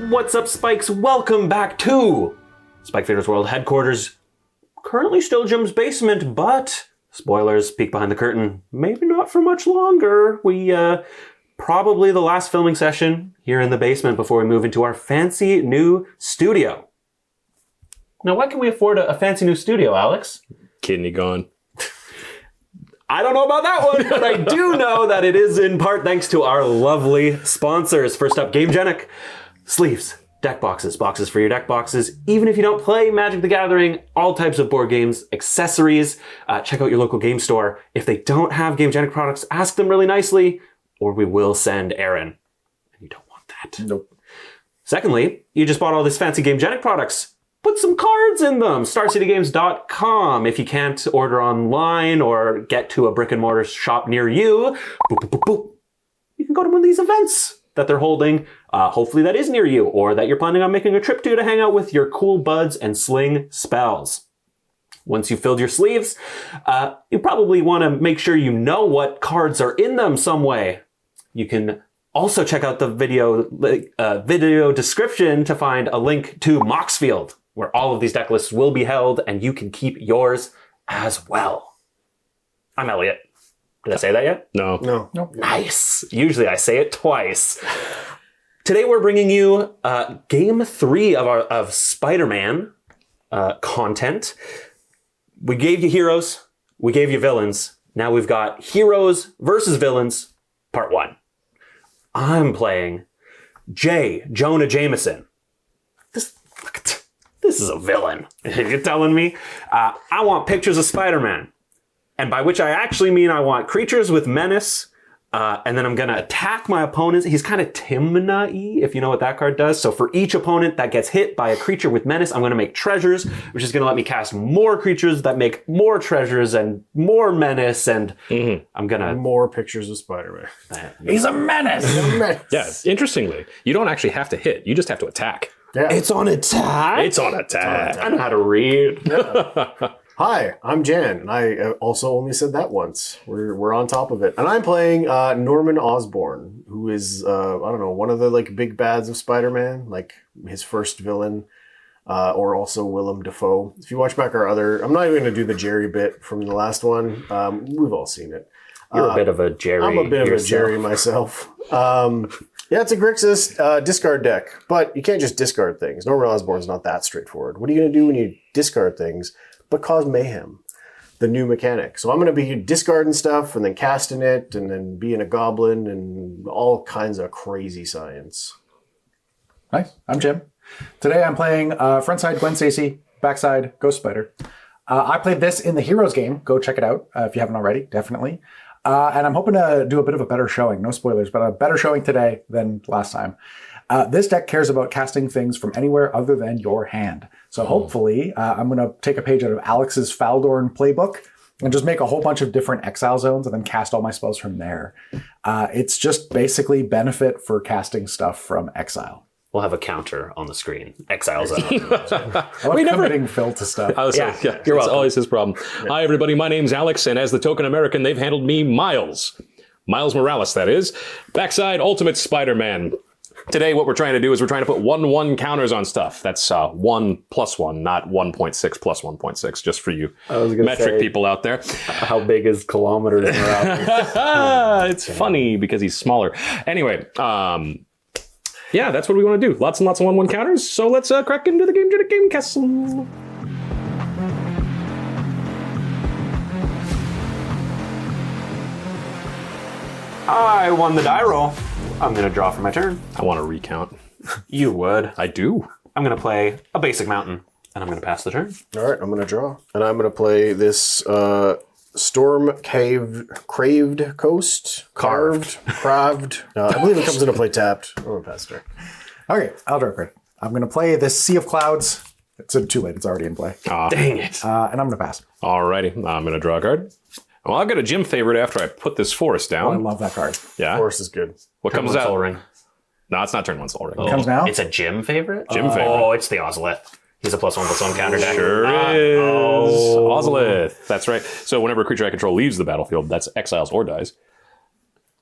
What's up, Spikes? Welcome back to Spike Faders World headquarters. Currently still Jim's basement, but spoilers, peek behind the curtain, maybe not for much longer. We, probably the last filming session here in the basement before we move into our fancy new studio. Now, why can we afford a fancy new studio, Alex? Kidney gone. I don't know about that one, but I do know that it is in part thanks to our lovely sponsors. First up, GameGenic. Sleeves, deck boxes, boxes for your deck boxes. Even if you don't play Magic the Gathering, all types of board games, accessories. Check out your local game store. If they don't have GameGenic products, ask them really nicely, or we will send Aaron. And you don't want that. Nope. Secondly, you just bought all these fancy GameGenic products. Put some cards in them. StarCityGames.com. If you can't order online or get to a brick and mortar shop near you, boop, boop, boop, boop, you can go to one of these events that they're holding. Hopefully that is near you, or that you're planning on making a trip to hang out with your cool buds and sling spells. Once you've filled your sleeves, you probably want to make sure you know what cards are in them some way. You can also check out the video description to find a link to Moxfield, where all of these deck lists will be held, and you can keep yours as well. I'm Elliot. Did I say that yet? No. Nice. Usually I say it twice. Today we're bringing you game 3 of Spider-Man content. We gave you heroes. We gave you villains. Now we've got heroes versus villains, part 1. I'm playing Jonah Jameson. This is a villain. You're telling me? I want pictures of Spider-Man. And by which I actually mean I want creatures with menace, and then I'm going to attack my opponents. He's kind of Timna-y, if you know what that card does. So for each opponent that gets hit by a creature with menace, I'm going to make treasures, which is going to let me cast more creatures that make more treasures and more menace, and I'm going to... More pictures of Spider-Man. He's a menace! Yeah, interestingly, you don't actually have to hit. You just have to attack. Yeah. It's on attack? It's on attack. I know how to read. Hi, I'm Jan, and I also only said that once. We're on top of it. And I'm playing Norman Osborn, who is, I don't know, one of the big bads of Spider-Man, like his first villain, or also Willem Dafoe. If you watch back our other... I'm not even going to do the Jerry bit from the last one. We've all seen it. You're a bit of a Jerry. I'm a bit of a Jerry myself. Yeah, it's a Grixis discard deck, but you can't just discard things. Norman Osborn's not that straightforward. What are you going to do when you discard things but cause mayhem? The new mechanic. So I'm going to be discarding stuff and then casting it and then being a goblin and all kinds of crazy science. Nice. I'm Jim. Today I'm playing frontside Gwen Stacy, backside Ghost Spider. I played this in the Heroes game. Go check it out if you haven't already, definitely. And I'm hoping to do a bit of a better showing. No spoilers, but a better showing today than last time. This deck cares about casting things from anywhere other than your hand. So hopefully I'm going to take a page out of Alex's Faldorn playbook and just make a whole bunch of different exile zones and then cast all my spells from there. It's just basically benefit for casting stuff from exile. We'll have a counter on the screen. Exile zone. I love committing Phil to stuff. Yeah, you're it's welcome. always his problem. Hi, everybody. My name's Alex, and as the token American, they've handled me Miles. Miles Morales, that is. Backside Ultimate Spider-Man. Today, what we're trying to do is we're trying to put 1/1 counters on stuff. That's 1+1, not 1.6 plus 1.6, just for you metric people out there. How big is kilometers per hour? It's funny because he's smaller. Anyway, yeah, that's what we want to do. Lots and lots of 1/1 counters. So let's crack into the Game Castle. I won the die roll. I'm going to draw for my turn. I want to recount. You would. I do. I'm going to play a basic mountain, and I'm going to pass the turn. All right, I'm going to draw. And I'm going to play this Storm Craved Coast. Carved. I believe it comes into play tapped. I'm going to pass the turn. Okay, I'll draw a card. I'm going to play this Sea of Clouds. It's too late. It's already in play. Dang it. And I'm going to pass. Alrighty, I'm going to draw a card. Well, I've got a Jim favorite after I put this forest I down. love that card. Yeah. Force is good. What comes Turn one out? Soul Ring. No, it's not turn 1 Soul Ring. It comes now? It's a Jim favorite? Jim favorite. Oh, it's the Ozolith. He's a +1/+1 counter deck. Sure is. Ozolith. That's right. So whenever a creature I control leaves the battlefield, that's exiles or dies,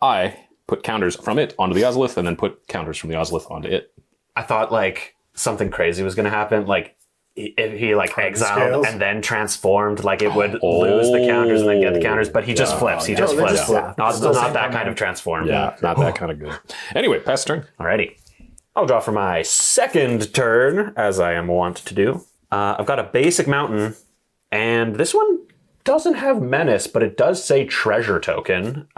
I put counters from it onto the Ozolith and then put counters from the Ozolith onto it. I thought like something crazy was going to happen. Like if he like exiled and then transformed, like it would lose the counters and then get the counters. But he just flips. He just flips. Not that kind of transform. Yeah, not that kind of good. Anyway, pass turn. Alrighty. I'll draw for my second turn, as I am wont to do. I've got a basic mountain, and this one doesn't have menace, but it does say treasure token.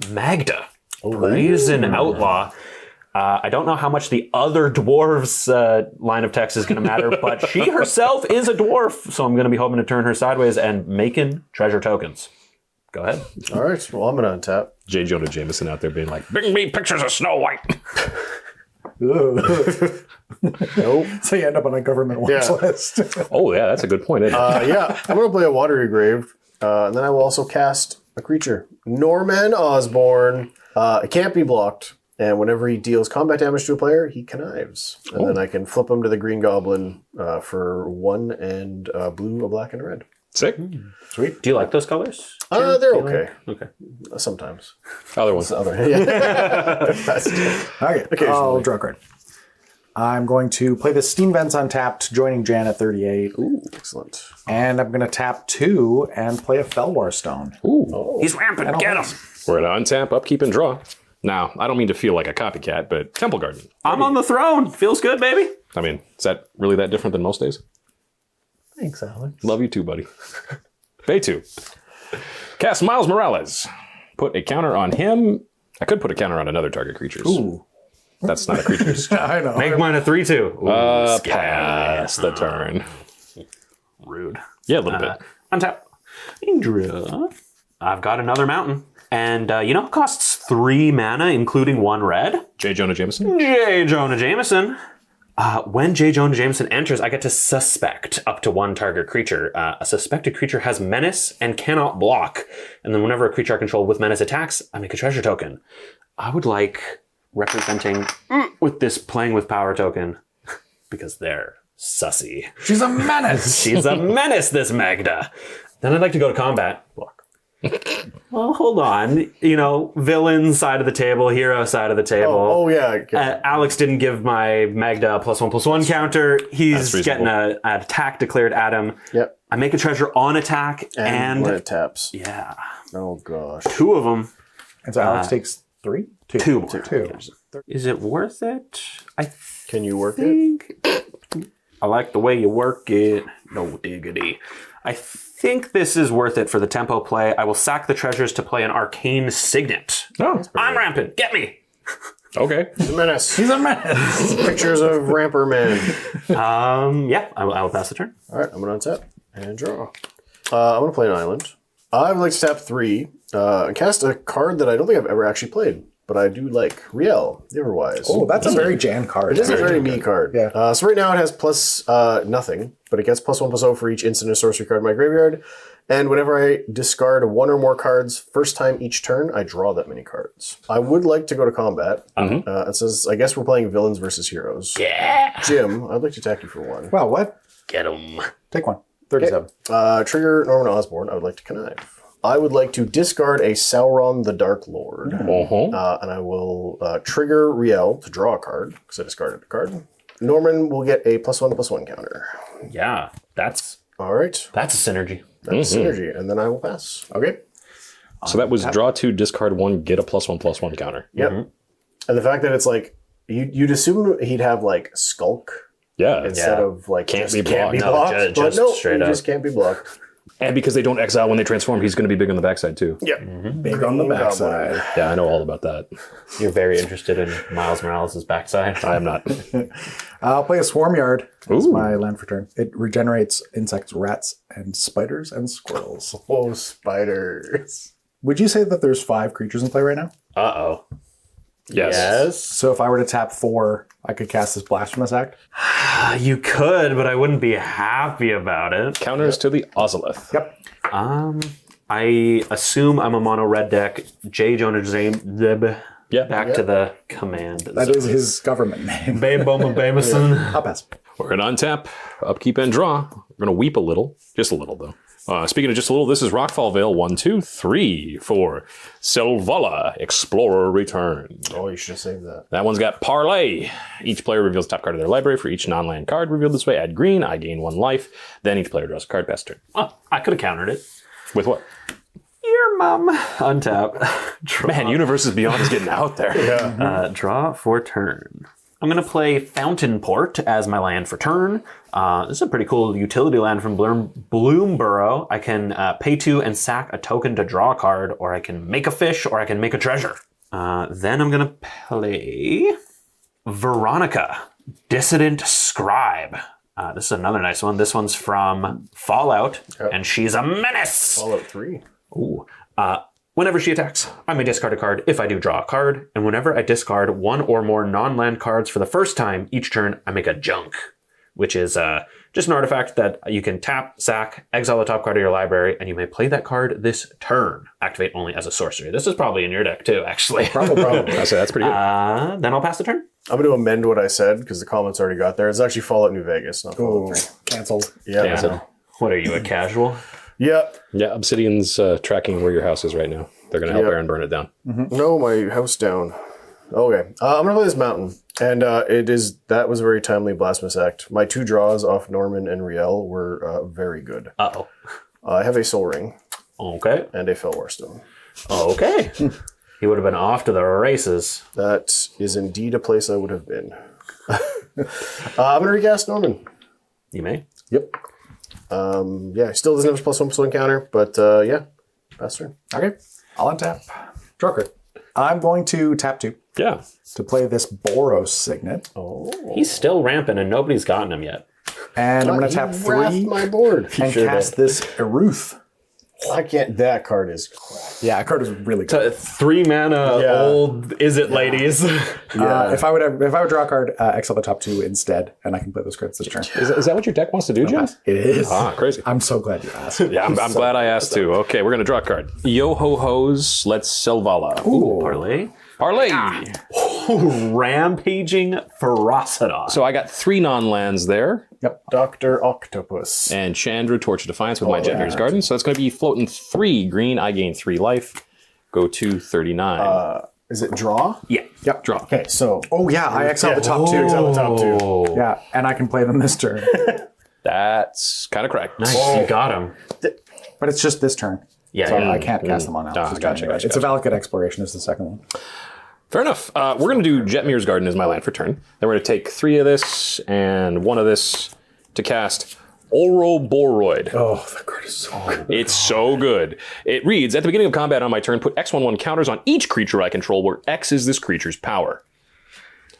Magda, brazen outlaw. I don't know how much the other dwarves line of text is going to matter, but she herself is a dwarf, so I'm going to be hoping to turn her sideways and making treasure tokens. Go ahead. All right. Well, I'm going to untap. J. Jonah Jameson out there being like, bring me pictures of Snow White. Nope. So you end up on a government watch list. Oh, yeah, that's a good point. Isn't it? Yeah, I'm going to play a Watery Grave, and then I will also cast a creature. Norman Osborn. It can't be blocked. And whenever he deals combat damage to a player, he connives. And then I can flip him to the Green Goblin for 1 and blue, a black, and a red. Sick. Sweet. Do you like those colors? They're okay. Okay. Sometimes. Other ones. Okay, I'll draw a card. I'm going to play the Steam Vents untapped, joining Jan at 38. Ooh, excellent. And I'm going to tap 2 and play a Felwar Stone. Ooh. He's rampant. Get him. We're going to untap, upkeep, and draw. Now, I don't mean to feel like a copycat, but Temple Garden. I'm on the throne. Feels good, baby. I mean, is that really that different than most days? Thanks, Alex. Love you too, buddy. Pay 2. Cast Miles Morales. Put a counter on him. I could put a counter on another target creatures. Ooh. That's not a creature. I know. Make mine a 3/2. Pass the turn. Rude. Yeah, a little bit. Untap. Indra. I've got another mountain. And, it costs 3 mana, including 1 red. J. Jonah Jameson. J. Jonah Jameson. When J. Jonah Jameson enters, I get to suspect up to 1 target creature. A suspected creature has menace and cannot block. And then whenever a creature I control with menace attacks, I make a treasure token. I would like representing with this playing with power token because they're sussy. She's a menace. She's a menace, this Magda. Then I'd like to go to combat. Block. Well, hold on. Villain side of the table, hero side of the table. Oh yeah. Alex didn't give my Magda a +1/+1 counter. He's getting an attack declared at him. Yep. I make a treasure on attack and when it taps. yeah, Oh gosh. 2 of them. And so Alex takes 3? 2 more. 2. Is it worth it? Can you work it? think I like the way you work it. No diggity. I think this is worth it for the tempo play. I will sack the treasures to play an arcane signet. Oh, I'm rampant. Get me. okay. He's a menace. He's a menace. Pictures of Ramper Man. Yeah, I will pass the turn. All right, I'm going to untap and draw. I'm going to play an island. I would like to tap 3 and cast a card that I don't think I've ever actually played, but I do like. Riel, the Everwise. Oh, that's a very Jan card. It is a very me card. Yeah. So right now it has plus nothing, but it gets +1/+0 for each instant or sorcery card in my graveyard. And whenever I discard 1 or more cards, first time each turn, I draw that many cards. I would like to go to combat. It says, I guess we're playing villains versus heroes. Yeah. Jim, I'd like to attack you for 1. Wow, what? Get him. Take 1. 37. Trigger Norman Osborn. I would like to connive. I would like to discard a Sauron the Dark Lord. And I will trigger Riel to draw a card, because I discarded a card. Norman will get a +1/+1 counter. Yeah, that's All right. a synergy. That's synergy. And then I will pass. Okay. So that was draw 2, discard 1, get a +1/+1 counter. Yep. And the fact that it's like, you'd assume he'd have like Skulk Yeah. instead of like Can't just be blocked. No, but just no, straight he up. just can't be blocked. And because they don't exile when they transform, he's going to be big on the backside too. Yeah. Big on the backside. Yeah, I know all about that. You're very interested in Miles Morales' backside. I am not. I'll play a Swarm Yard. That's Ooh. my land for turn. It regenerates insects, rats, and spiders and squirrels. Oh, spiders. Would you say that there's 5 creatures in play right now? Uh-oh. Yes. So if I were to tap 4, I could cast this Blasphemous Act? You could, but I wouldn't be happy about it. Counters to the Ozolith. Yep. I assume I'm a mono red deck. J. Jonah Jameson. Yeah. Back to the command. That is his government name. Jameson. I'll pass. We're going to untap, upkeep, and draw. We're going to weep a little. Just a little, though. Speaking of just a little, this is Rockfall Vale 1, 2, 3 for Selvala, Explorer Returned. Oh, you should have saved that. That one's got Parlay. Each player reveals the top card of their library. For each non-land card revealed this way, add green. I gain 1 life. Then each player draws a card past turn. Oh, I could have countered it. With what? Your mom. Untap. Draw. Man, Universes Beyond is getting out there. Draw for turn. I'm going to play Fountain Port as my land for turn. This is a pretty cool utility land from Bloomborough. I can pay 2 and sack a token to draw a card, or I can make a fish, or I can make a treasure. Then I'm going to play Veronica, Dissident Scribe. This is another nice one. This one's from Fallout, and she's a menace. Fallout 3. Ooh. Whenever she attacks, I may discard a card if I do draw a card, and whenever I discard 1 or more non-land cards for the first time each turn, I make a junk, which is just an artifact that you can tap, sack, exile the top card of your library, and you may play that card this turn. Activate only as a sorcery. This is probably in your deck too, actually. Probably. I say that's pretty good. Then I'll pass the turn. I'm going to amend what I said because the comments already got there. It's actually Fallout New Vegas, not Fallout 3. Canceled. Yeah. Yeah. I know. What are you, a casual? Yep. Yeah, Obsidian's tracking where your house is right now. They're going to help Aaron burn it down. No, my house down. Okay. I'm going to play this mountain. And that was a very timely Blasphemous Act. My 2 draws off Norman and Riel were very good. Uh-oh. I have a Soul Ring Okay. and a Fellwar Stone. Okay. He would have been off to the races. That is indeed a place I would have been. I'm going to recast Norman. You may. Yep. Yeah, he still doesn't have a +1/+1 counter, but yeah, pass turn. Okay. I'll untap. Draw card. I'm going to tap 2 Yeah. to play this Boros Signet. He's still rampant and nobody's gotten him yet. And I'm going to tap He 3 wrathed my board. and cast this Eruth. I can't. That card is crap. Yeah, that card is really good. 3 mana Yeah. old is it, ladies? If I would draw a card, exile the top 2 instead, and I can play those cards this turn. Is that what your deck wants to do, Jim? It is. Crazy. I'm so glad you asked. Yeah, I'm glad I asked too. Okay, we're going to draw a card. Yo-ho-hos, let's Selvala. Ooh, parlay. Parlay. Rampaging Ferocidon. So I got 3 non-lands there. Dr. Octopus. And Chandra, Torch of Defiance with my Jetmir's Garden. So that's going to be floating 3 green. I gain 3 life. Go to 39. Is it draw? Yeah. Yep. Draw. Okay, so. Oh, yeah, I exile the top 2. Exile the top 2. Yeah, and I can play them this turn. That's kind of correct. Nice, you got him. But it's just this turn. Yeah, So yeah. I can't cast them on Alex's turn gotcha, anyway. gotcha, It's a Valakut Exploration is the second one. Fair enough. We're going to do Jetmir's Garden as my land for turn. Then we're going to take 3 of this and 1 of this to cast Ouroboros. Oh, that card is so good. It's so good. It reads, at the beginning of combat on my turn, put X11 counters on each creature I control where X is this creature's power.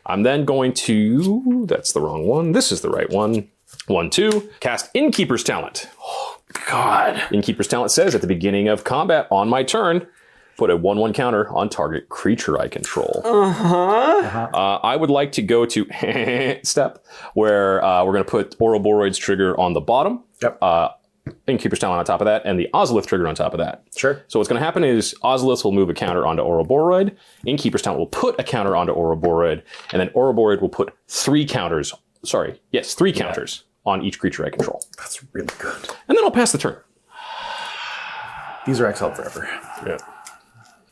I'm then going to, that's the wrong one. This is the right one. 1, 2, cast Innkeeper's Talent. Oh, God. Innkeeper's Talent says, at the beginning of combat on my turn, put a 1/1 counter on target creature I control. I would like to go to step where we're going to put Ouroboros trigger on the bottom. Yep. Innkeeper's Talent on top of that, and the Ozolith trigger on top of that. Sure. So what's going to happen is Ozolith will move a counter onto Ouroboros. Innkeeper's Talent will put a counter onto Ouroboros, and then Ouroboros will put 3 counters. Three counters on each creature I control. That's really good. And then I'll pass the turn. These are exiled forever. Yeah.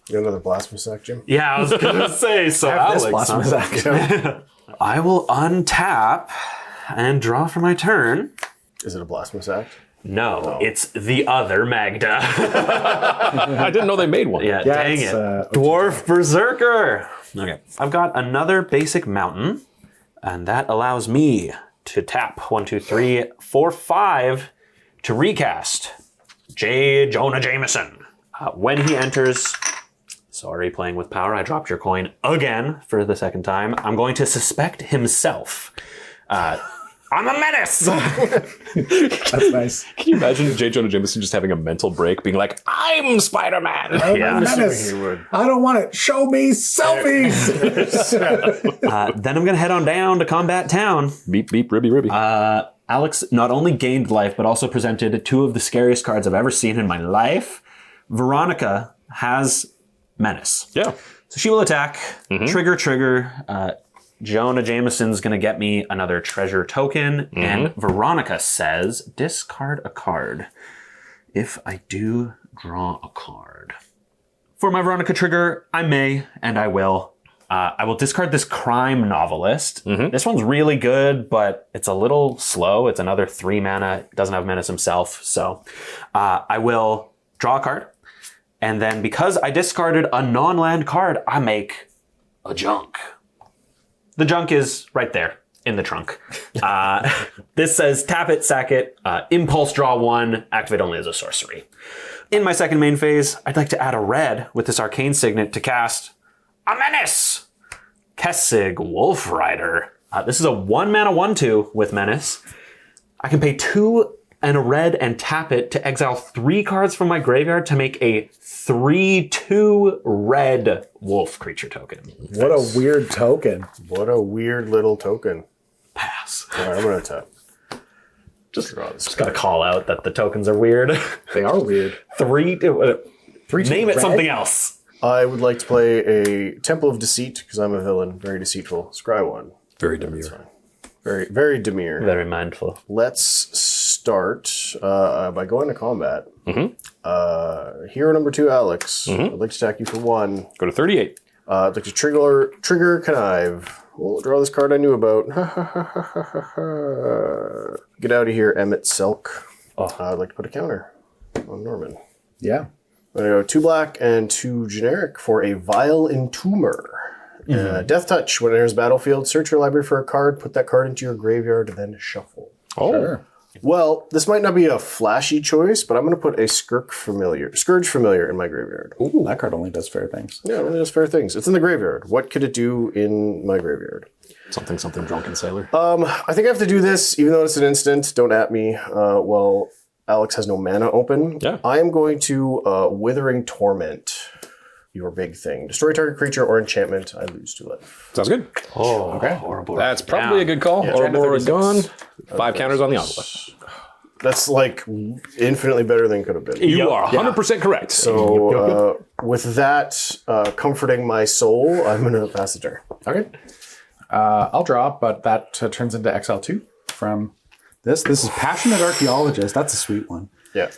You got another Blasphemous Act, Jim? Yeah, I was going to say, so This Alex, Blasphemous Act. I will untap and draw for my turn. Is it a Blasphemous Act? No, it's the other Magda. I didn't know they made one. Yeah, Yeah, dang it's, it. Dwarf Berserker. Okay. I've got another basic mountain, and that allows me to tap 1, 2, 3, 4, 5 to recast Jonah Jameson. When he enters, sorry, playing with power, I dropped your coin again for the second time. I'm going to suspect himself. I'm a menace! That's nice. Can you imagine J. Jonah Jameson just having a mental break, being like, I'm Spider-Man? Yeah. Menace. He would. I don't want it. Show me selfies. Then I'm going to head on down to Combat Town. Beep, beep, ribby, ribby. Alex not only gained life, but also presented 2 of the scariest cards I've ever seen in my life. Veronica has Menace. Yeah. So she will attack. Trigger. Jonah Jameson's going to get me another treasure token. And Veronica says, discard a card. if I do draw a card. For my Veronica trigger, I may and I will. I will discard this crime novelist. This one's really good, but it's a little slow. It's another 3 mana. It doesn't have menace himself. So I will draw a card. And then because I discarded a non-land card, I make a junk. The junk is right there in the trunk. This says tap it, sack it, impulse draw 1, activate only as a sorcery. In my second main phase, I'd like to add a red with this arcane signet to cast a menace. Kessig Wolf Rider. This is a 1 mana 1/2 with menace. I can pay 2 and a red and tap it to exile 3 cards from my graveyard to make a 3/2 red wolf creature token. What a weird token. What a weird little token. Pass. All right, I'm going to tap. Just gotta call out that the tokens are weird. They are weird. 3/2 Name it red? something else. I would like to play a Temple of Deceit because I'm a villain. Very deceitful. Scry 1. Very demure. Very, very demure. Very mindful. Let's start by going to combat. Hero number 2, Alex. I'd like to attack you for 1. Go to 38. I'd like to trigger Connive. We'll draw this card I knew about. Get out of here, Emmett Selk. I'd like to put a counter on Norman. Yeah. I'm going to go 2 black and 2 generic for a Vile Entomber. Death Touch. When it enters battlefield, search your library for a card, put that card into your graveyard, then shuffle. Oh. Sure. Well, this might not be a flashy choice, but I'm going to put a Scourge Familiar in my graveyard. Ooh, that card only does fair things. Yeah, it only does fair things. It's in the graveyard. What could it do in my graveyard? Something drunken sailor. I think I have to do this, even though it's an instant. Don't at me. Well, Alex has no mana open. Yeah. I am going to Withering Torment. Your big thing. Destroy target creature or enchantment. I lose 2 life. Sounds good. Oh, Okay. Horrible. That's probably a good call. Yeah, Ouroboros 36. gone. 5 counters on the Ozolith. That's like infinitely better than it could have been. You are 100% correct. So with that comforting my soul, I'm going to pass the turn. Okay. I'll draw, but that turns into XL2 from this. This is Passionate Archaeologist. That's a sweet one. Yeah.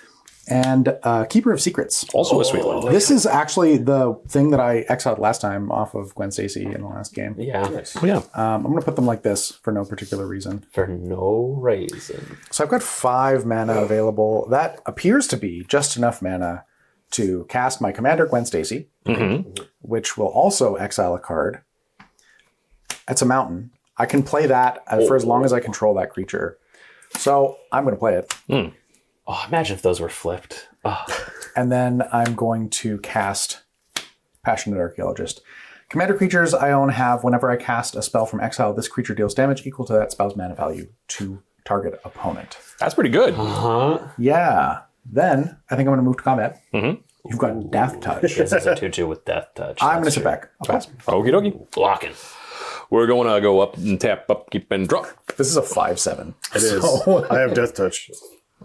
And Keeper of Secrets. Also a sweet one. This is actually the thing that I exiled last time off of Gwen Stacy in the last game. Yeah. Oh, yeah. I'm going to put them like this for no particular reason. For no reason. So I've got 5 mana available. That appears to be just enough mana to cast my Commander Gwen Stacy, which will also exile a card. It's a mountain. I can play that for as long as I control that creature. So I'm going to play it. Oh, imagine if those were flipped. Oh. And then I'm going to cast Passionate Archaeologist. Commander creatures I own have, whenever I cast a spell from exile, this creature deals damage equal to that spell's mana value to target opponent. That's pretty good. Yeah. Then I think I'm going to move to combat. You've got Death Touch. This is a 2/2 with Death Touch. I'm going to sit back. I'll pass. Okie dokie. Blocking. We're going to go up and tap, up, keep, and draw. This is a 5/7. It is. I have Death Touch.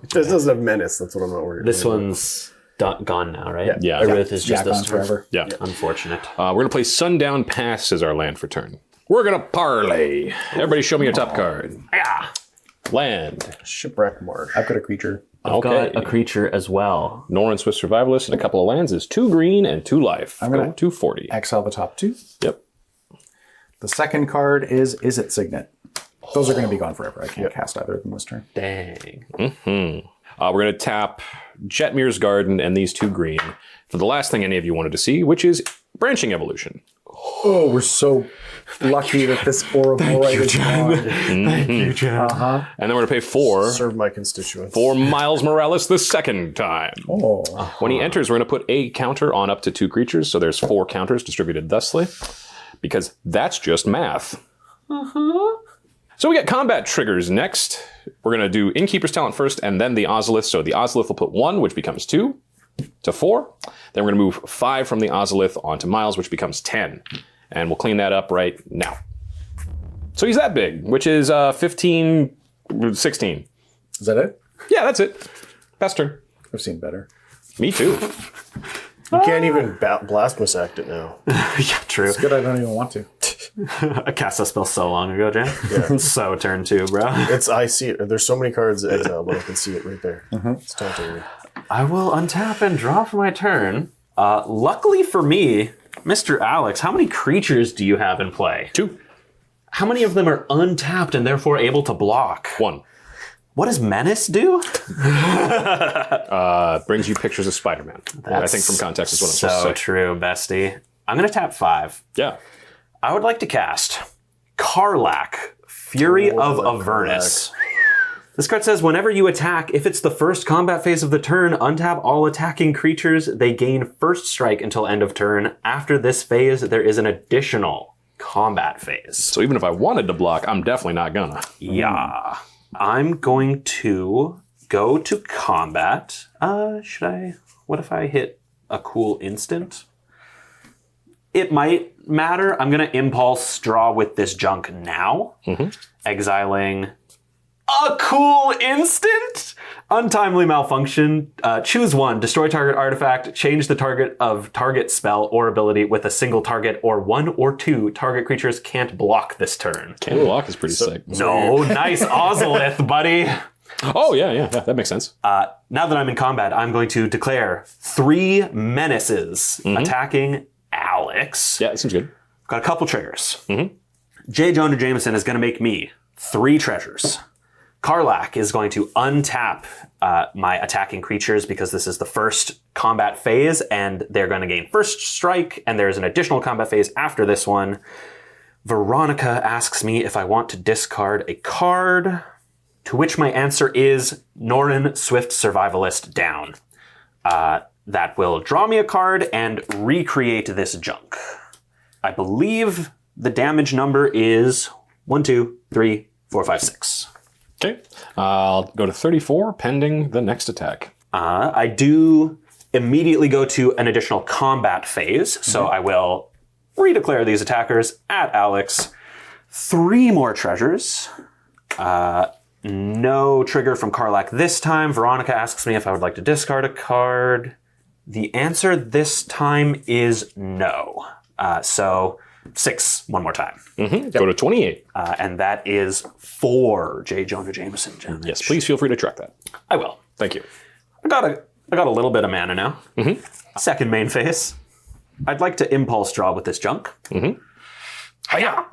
It just doesn't have Menace. That's what I'm not worried about. This one's gone now, right? Yeah. Aerith is just Jack on this turn. forever. Yeah. Unfortunate. We're going to play Sundown Pass as our land for turn. We're going to parlay. Everybody show me your top card. Yeah. Land. Shipwreck Marsh. I've got a creature. I've got a creature as well. Norn Swiss Survivalist and a couple of lands is 2 green and 2 life. I'm gonna- Go 240. Exile the top 2. Yep. The second card is It Signet? Those are going to be gone forever. I can't cast either of them this turn. Dang. We're going to tap Jetmir's Garden and these 2 green for the last thing any of you wanted to see, which is Branching Evolution. Oh, we're so lucky that this Ouroboros is gone. Thank you, John. And then we're going to pay 4 Serve my constituents. for Miles Morales the second time. Oh. When he enters, we're going to put a counter on up to 2 creatures, so there's 4 counters distributed thusly, because that's just math. So we got combat triggers next. We're going to do Innkeeper's Talent first, and then the Ozolith. So the Ozolith will put 1, which becomes 2, to 4. Then we're going to move 5 from the Ozolith onto Miles, which becomes 10. And we'll clean that up right now. So he's that big, which is 15, 16. Is that it? Yeah, that's it. Best turn. I've seen better. Me too. You can't even Blasphemous Act it now. Yeah, true. Good, I don't even want to. I cast that spell so long ago, Jan. Yeah. So turn 2, bro. I see it. There's so many cards exile, but I can see it right there. It's taunting me. I will untap and draw for my turn. Luckily for me, Mr. Alex, how many creatures do you have in play? 2. How many of them are untapped and therefore able to block? 1. What does Menace do? Brings you pictures of Spider-Man. I think from context is what I'm supposed to So say. true, bestie. I'm going to tap 5. Yeah. I would like to cast Karlach, Fury of Avernus. This card says, whenever you attack, if it's the first combat phase of the turn, untap all attacking creatures. They gain first strike until end of turn. After this phase, there is an additional combat phase. So even if I wanted to block, I'm definitely not gonna. Yeah. I'm going to go to combat. What if I hit a cool instant? It might matter. I'm going to impulse draw with this junk now. Exiling a cool instant. Untimely malfunction. Choose one. Destroy target artifact. Change the target of target spell or ability with a single target, or 1 or 2 target creatures can't block this turn. Can't block is pretty sick. No, nice Ozolith, buddy. Oh, yeah, that makes sense. Now that I'm in combat, I'm going to declare 3 menaces attacking Alex. Yeah, that seems good. Got a couple triggers. Jonah Jameson is going to make me 3 treasures. Karlach is going to untap my attacking creatures because this is the first combat phase and they're going to gain first strike, and there's an additional combat phase after this one. Veronica asks me if I want to discard a card, to which my answer is Norrin, Swift Survivalist, down. That will draw me a card and recreate this junk. I believe the damage number is 1, 2, 3, 4, 5, 6. Okay. I'll go to 34, pending the next attack. I do immediately go to an additional combat phase, so I will redeclare these attackers at Alex. 3 more treasures. No trigger from Karlach this time. Veronica asks me if I would like to discard a card. The answer this time is no. So 6 one more time. Go to 28. And that is 4 Jonah Jameson damage. Yes, please feel free to track that. I will. Thank you. I got a little bit of mana now. Second main phase. I'd like to impulse draw with this junk. Hiya!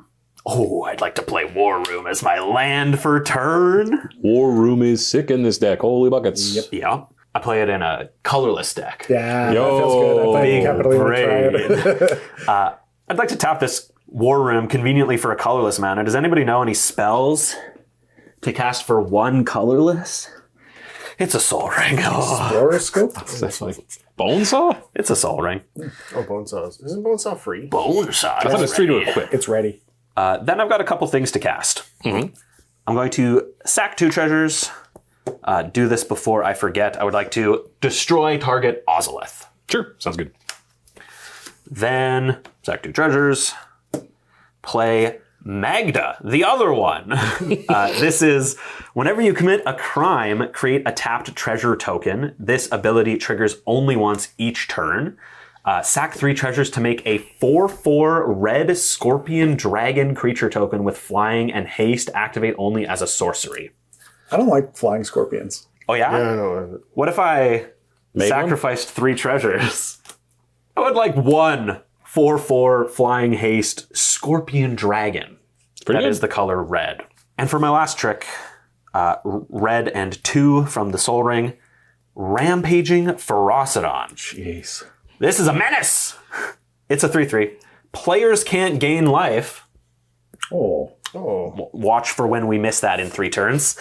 Oh, I'd like to play War Room as my land for turn. War Room is sick in this deck. Holy buckets. Yeah. I play it in a colorless deck. Yeah, Yo, that feels good. I big think capitally brain. I'd like to tap this War Room conveniently for a colorless mana. Does anybody know any spells to cast for 1 colorless? It's a Soul Ring. Oh, Horoscope? That's like Bonesaw? it's a Soul Ring. Oh, Bonesaw. Isn't Bonesaw free? Bone size. I thought it's 3 to equip. It's ready. Then I've got a couple things to cast. I'm going to sack 2 treasures. Do this before I forget. I would like to destroy target Ozolith. Sure, sounds good. Then sack 2 treasures. Play Magda, the other one. This is whenever you commit a crime, create a tapped treasure token. This ability triggers only once each turn. Sack 3 treasures to make a 4/4 red scorpion dragon creature token with flying and haste. Activate only as a sorcery. I don't like flying scorpions. Oh yeah? Yeah, I know. What if I Made one? sacrificed 3 treasures? I would like 1 4/4 flying haste scorpion dragon. Pretty That good. is the color red. And for my last trick, red and 2 from the Soul Ring, Rampaging Ferocidon. Jeez. This is a menace! It's a 3/3. Players can't gain life. Oh. Oh. Watch for when we miss that in 3 turns.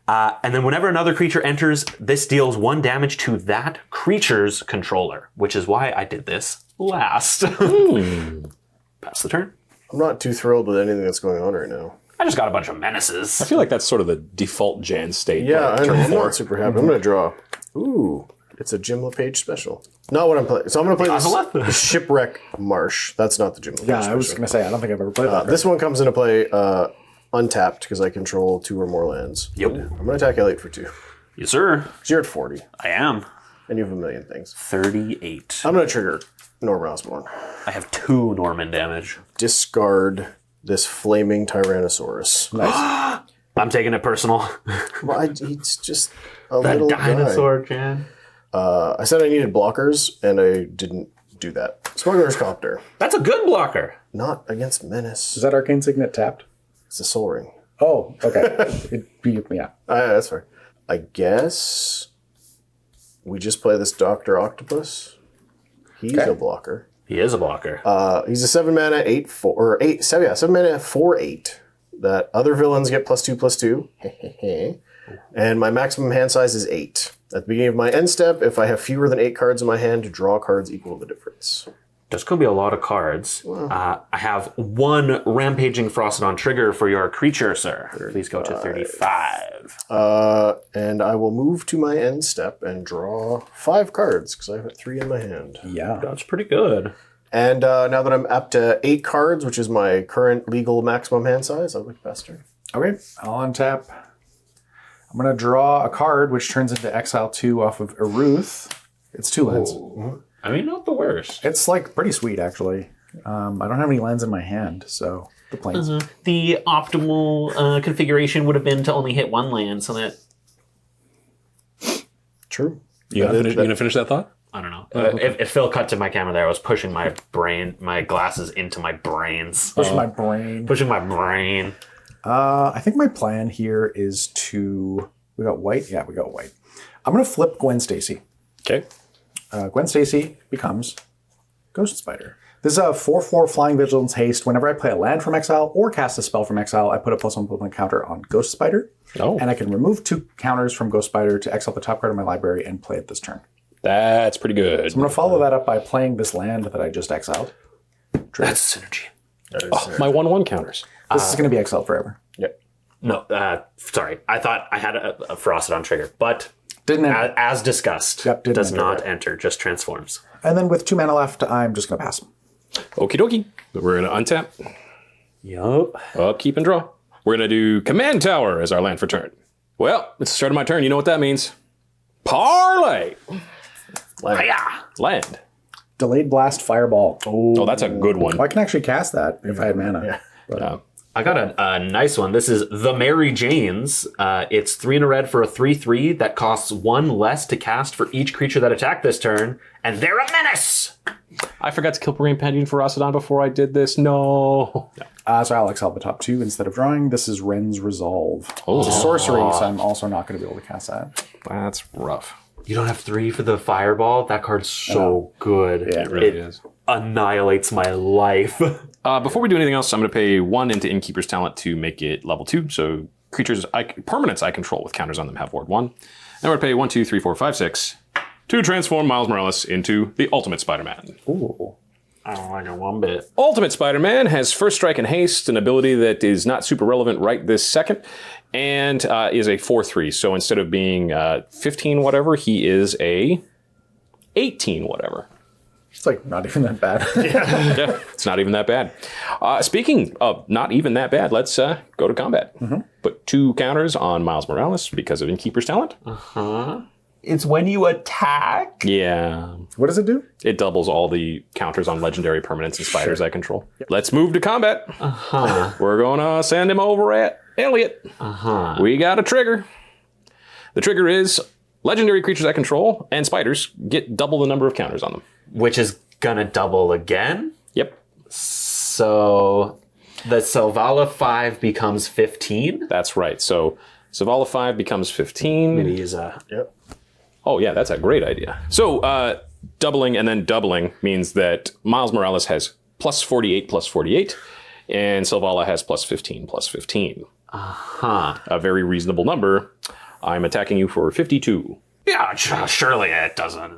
And then whenever another creature enters, this deals 1 damage to that creature's controller, which is why I did this last. Pass the turn. I'm not too thrilled with anything that's going on right now. I just got a bunch of menaces. I feel like that's sort of the default Jan state. Yeah, like I know. turn I'm 4. not super happy. I'm going to draw. Ooh. It's a Jim LePage special. Not what I'm playing. So I'm going to play Ozolith? this Shipwreck Marsh. That's not the Jim LePage Yeah, special. I was going to say, I don't think I've ever played that. This one comes into play untapped because I control 2 or more lands. Yep. I'm going to attack L8 for 2. Yes, sir. Because you're at 40, I am. and you have a million things. 38. I'm going to trigger Norman Osborn. I have 2 Norman damage. Discard this flaming Tyrannosaurus. Nice. I'm taking it personal. Well, he's just a little guy. Jan. I said I needed blockers, and I didn't do that. Smuggler's Copter. That's a good blocker. Not against Menace. Is that Arcane Signet tapped? It's a Soul Ring. Oh, okay. Yeah. That's fair. I guess we just play this Dr. Octopus. He's a blocker. He is a blocker. He's a 7 mana 8/4 or 7 mana 4/8 that other villains get +2/+2. And my maximum hand size is 8. At the beginning of my end step, if I have fewer than 8 cards in my hand, draw cards equal the difference. There's going to be a lot of cards. I have 1 Rampaging Frostodon trigger for your creature, sir. Please go to 35. And I will move to my end step and draw 5 cards because I have 3 in my hand. Yeah. That's pretty good. And now that I'm up to 8 cards, which is my current legal maximum hand size, I'll look faster. Okay, I'll untap. I'm going to draw a card, which turns into Exile 2 off of Eruth. It's 2 lands. I mean, not the worst. It's like pretty sweet, actually. I don't have any lands in my hand, so the planes. The optimal configuration would have been to only hit 1 land, so that... True. You gonna finish that thought? I don't know. If Phil cut to my camera there, I was pushing my glasses into my brains. Push my brain. Pushing my brain. I think my plan here is to... We got white? Yeah, we got white. I'm going to flip Gwen Stacy. Okay. Gwen Stacy becomes Ghost Spider. This is a 4/4 Flying Vigilance Haste. Whenever I play a land from exile or cast a spell from exile, I put a +1/+1 counter on Ghost Spider. Oh. And I can remove 2 counters from Ghost Spider to exile the top card of my library and play it this turn. That's pretty good. I'm going to follow that up by playing this land that I just exiled. That's synergy. My 1/1 counters. This is going to be exiled forever. Yep. No, sorry. I thought I had a Frostodon trigger, but Didn't enter. as discussed, Yep, didn't does enter. not enter, just transforms. And then with 2 mana left, I'm just going to pass. Okie dokie. We're gonna untap, Yup. upkeep, and draw. We're gonna do Command Tower as our land for turn. Well, it's the start of my turn. You know what that means? Parlay. Land. Delayed Blast Fireball. Oh, that's a good one. I can actually cast that if I had mana. Yeah. I got a nice one. This is the Mary Janes. It's 3 in a red for a 3/3 that costs 1 less to cast for each creature that attacked this turn, and they're a menace. I forgot to kill Rampaging Frostodon before I did this. No. So I'll exile the top 2 instead of drawing. This is Ren's Resolve. It's a sorcery, so I'm also not going to be able to cast that. That's rough. You don't have 3 for the fireball? That card's so good. Yeah, It really is. Annihilates my life. Before we do anything else, I'm going to pay 1 into Innkeeper's Talent to make it level 2. So creatures, permanents I control with counters on them have ward 1. Then we're going to pay 1, 2, 3, 4, 5, 6 to transform Miles Morales into the Ultimate Spider-Man. Ooh. I don't like it one bit. Ultimate Spider-Man has First Strike and Haste, an ability that is not super relevant right this second, and is a 4/3. So instead of being 15 whatever, he is a 18 whatever. It's like not even that bad. Yeah, it's not even that bad. Speaking of not even that bad, let's go to combat. Put 2 counters on Miles Morales because of Innkeeper's Talent. It's when you attack. Yeah. What does it do? It doubles all the counters on legendary permanents and spiders I control. Let's move to combat. We're going to send him over at Elliot. We got a trigger. The trigger is legendary creatures I control and spiders get double the number of counters on them. Which is gonna double again. Yep. So the Selvala 5 becomes 15. That's right. So Zavala 5 becomes 15. Maybe use a... Yep. Oh, yeah, that's a great idea. So doubling and then doubling means that Miles Morales has plus 48, and Selvala has plus 15. A very reasonable number. I'm attacking you for 52. Yeah, surely it doesn't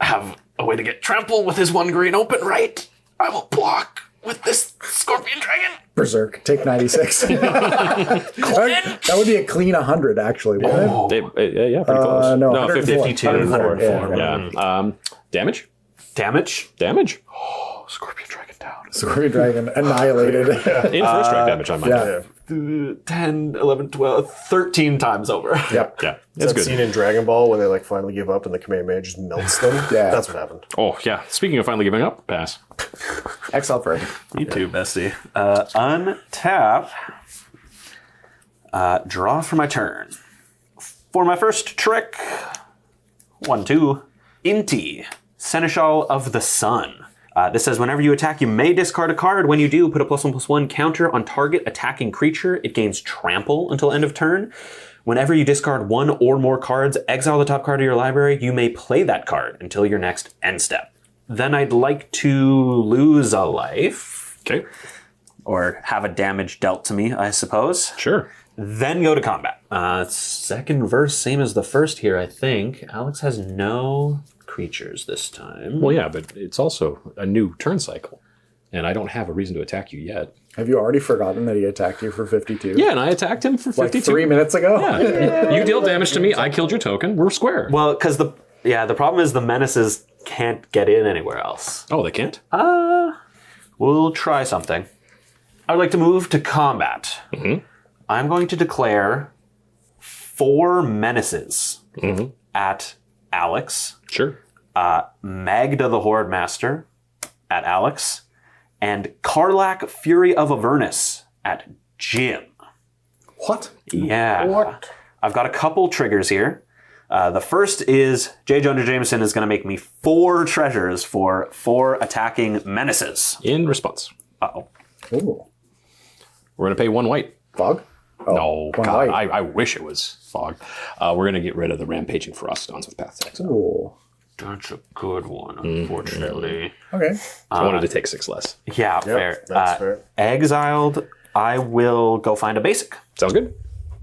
have a way to get trampled with his 1 green open, right? I will block with this Scorpion Dragon. Berserk. Take 96. that would be a clean 100, actually, wouldn't it? Yeah, pretty close. No, 52. 104. Yeah. Damage? Damage? Oh, Scorpion Dragon down. Scorpion Dragon annihilated. In first strike damage, I might add. 10, 11, 12, 13 times over. Yep. Yeah, It's it's that scene good. in Dragon Ball where they like finally give up and the Kamehameha just melts them. Yeah. That's what happened. Oh, yeah. Speaking of finally giving up, pass. Exile forever. You too, bestie. Untap. Draw for my turn. For my first trick, 1, 2. Inti, Seneschal of the Sun. This says whenever you attack, you may discard a card. When you do, put a +1/+1 counter on target attacking creature. It gains trample until end of turn. Whenever you discard one or more cards, exile the top card of your library. You may play that card until your next end step. Then I'd like to lose a life. Okay. Or have a damage dealt to me, I suppose. Sure. Then go to combat. Second verse, same as the first here, I think. Alex has no creatures this time. Well, yeah, but it's also a new turn cycle. And I don't have a reason to attack you yet. Have you already forgotten that he attacked you for 52? Yeah, and I attacked him for 52. Like 3 minutes ago? Yeah. You deal damage to me, I killed your token, we're square. Well, because the problem is the menaces can't get in anywhere else. Oh, they can't? We'll try something. I would like to move to combat. Mm-hmm. I'm going to declare 4 menaces at Alex. Sure. Magda the Horde Master at Alex. And Karlak, Fury of Avernus at Jim. What? Yeah. What? I've got a couple triggers here. The first is Jonah Jameson is going to make me 4 treasures for 4 attacking menaces. In response. Uh-oh. Ooh. We're going to pay 1 white. Fog? Oh, No, one God, white. I wish it was fog. We're going to get rid of the rampaging Ferocitons with Path to Exile. Ooh. That's a good one, unfortunately. Okay. I wanted to take 6 less. Yeah, fair. That's fair. Exiled, I will go find a basic. Sounds good?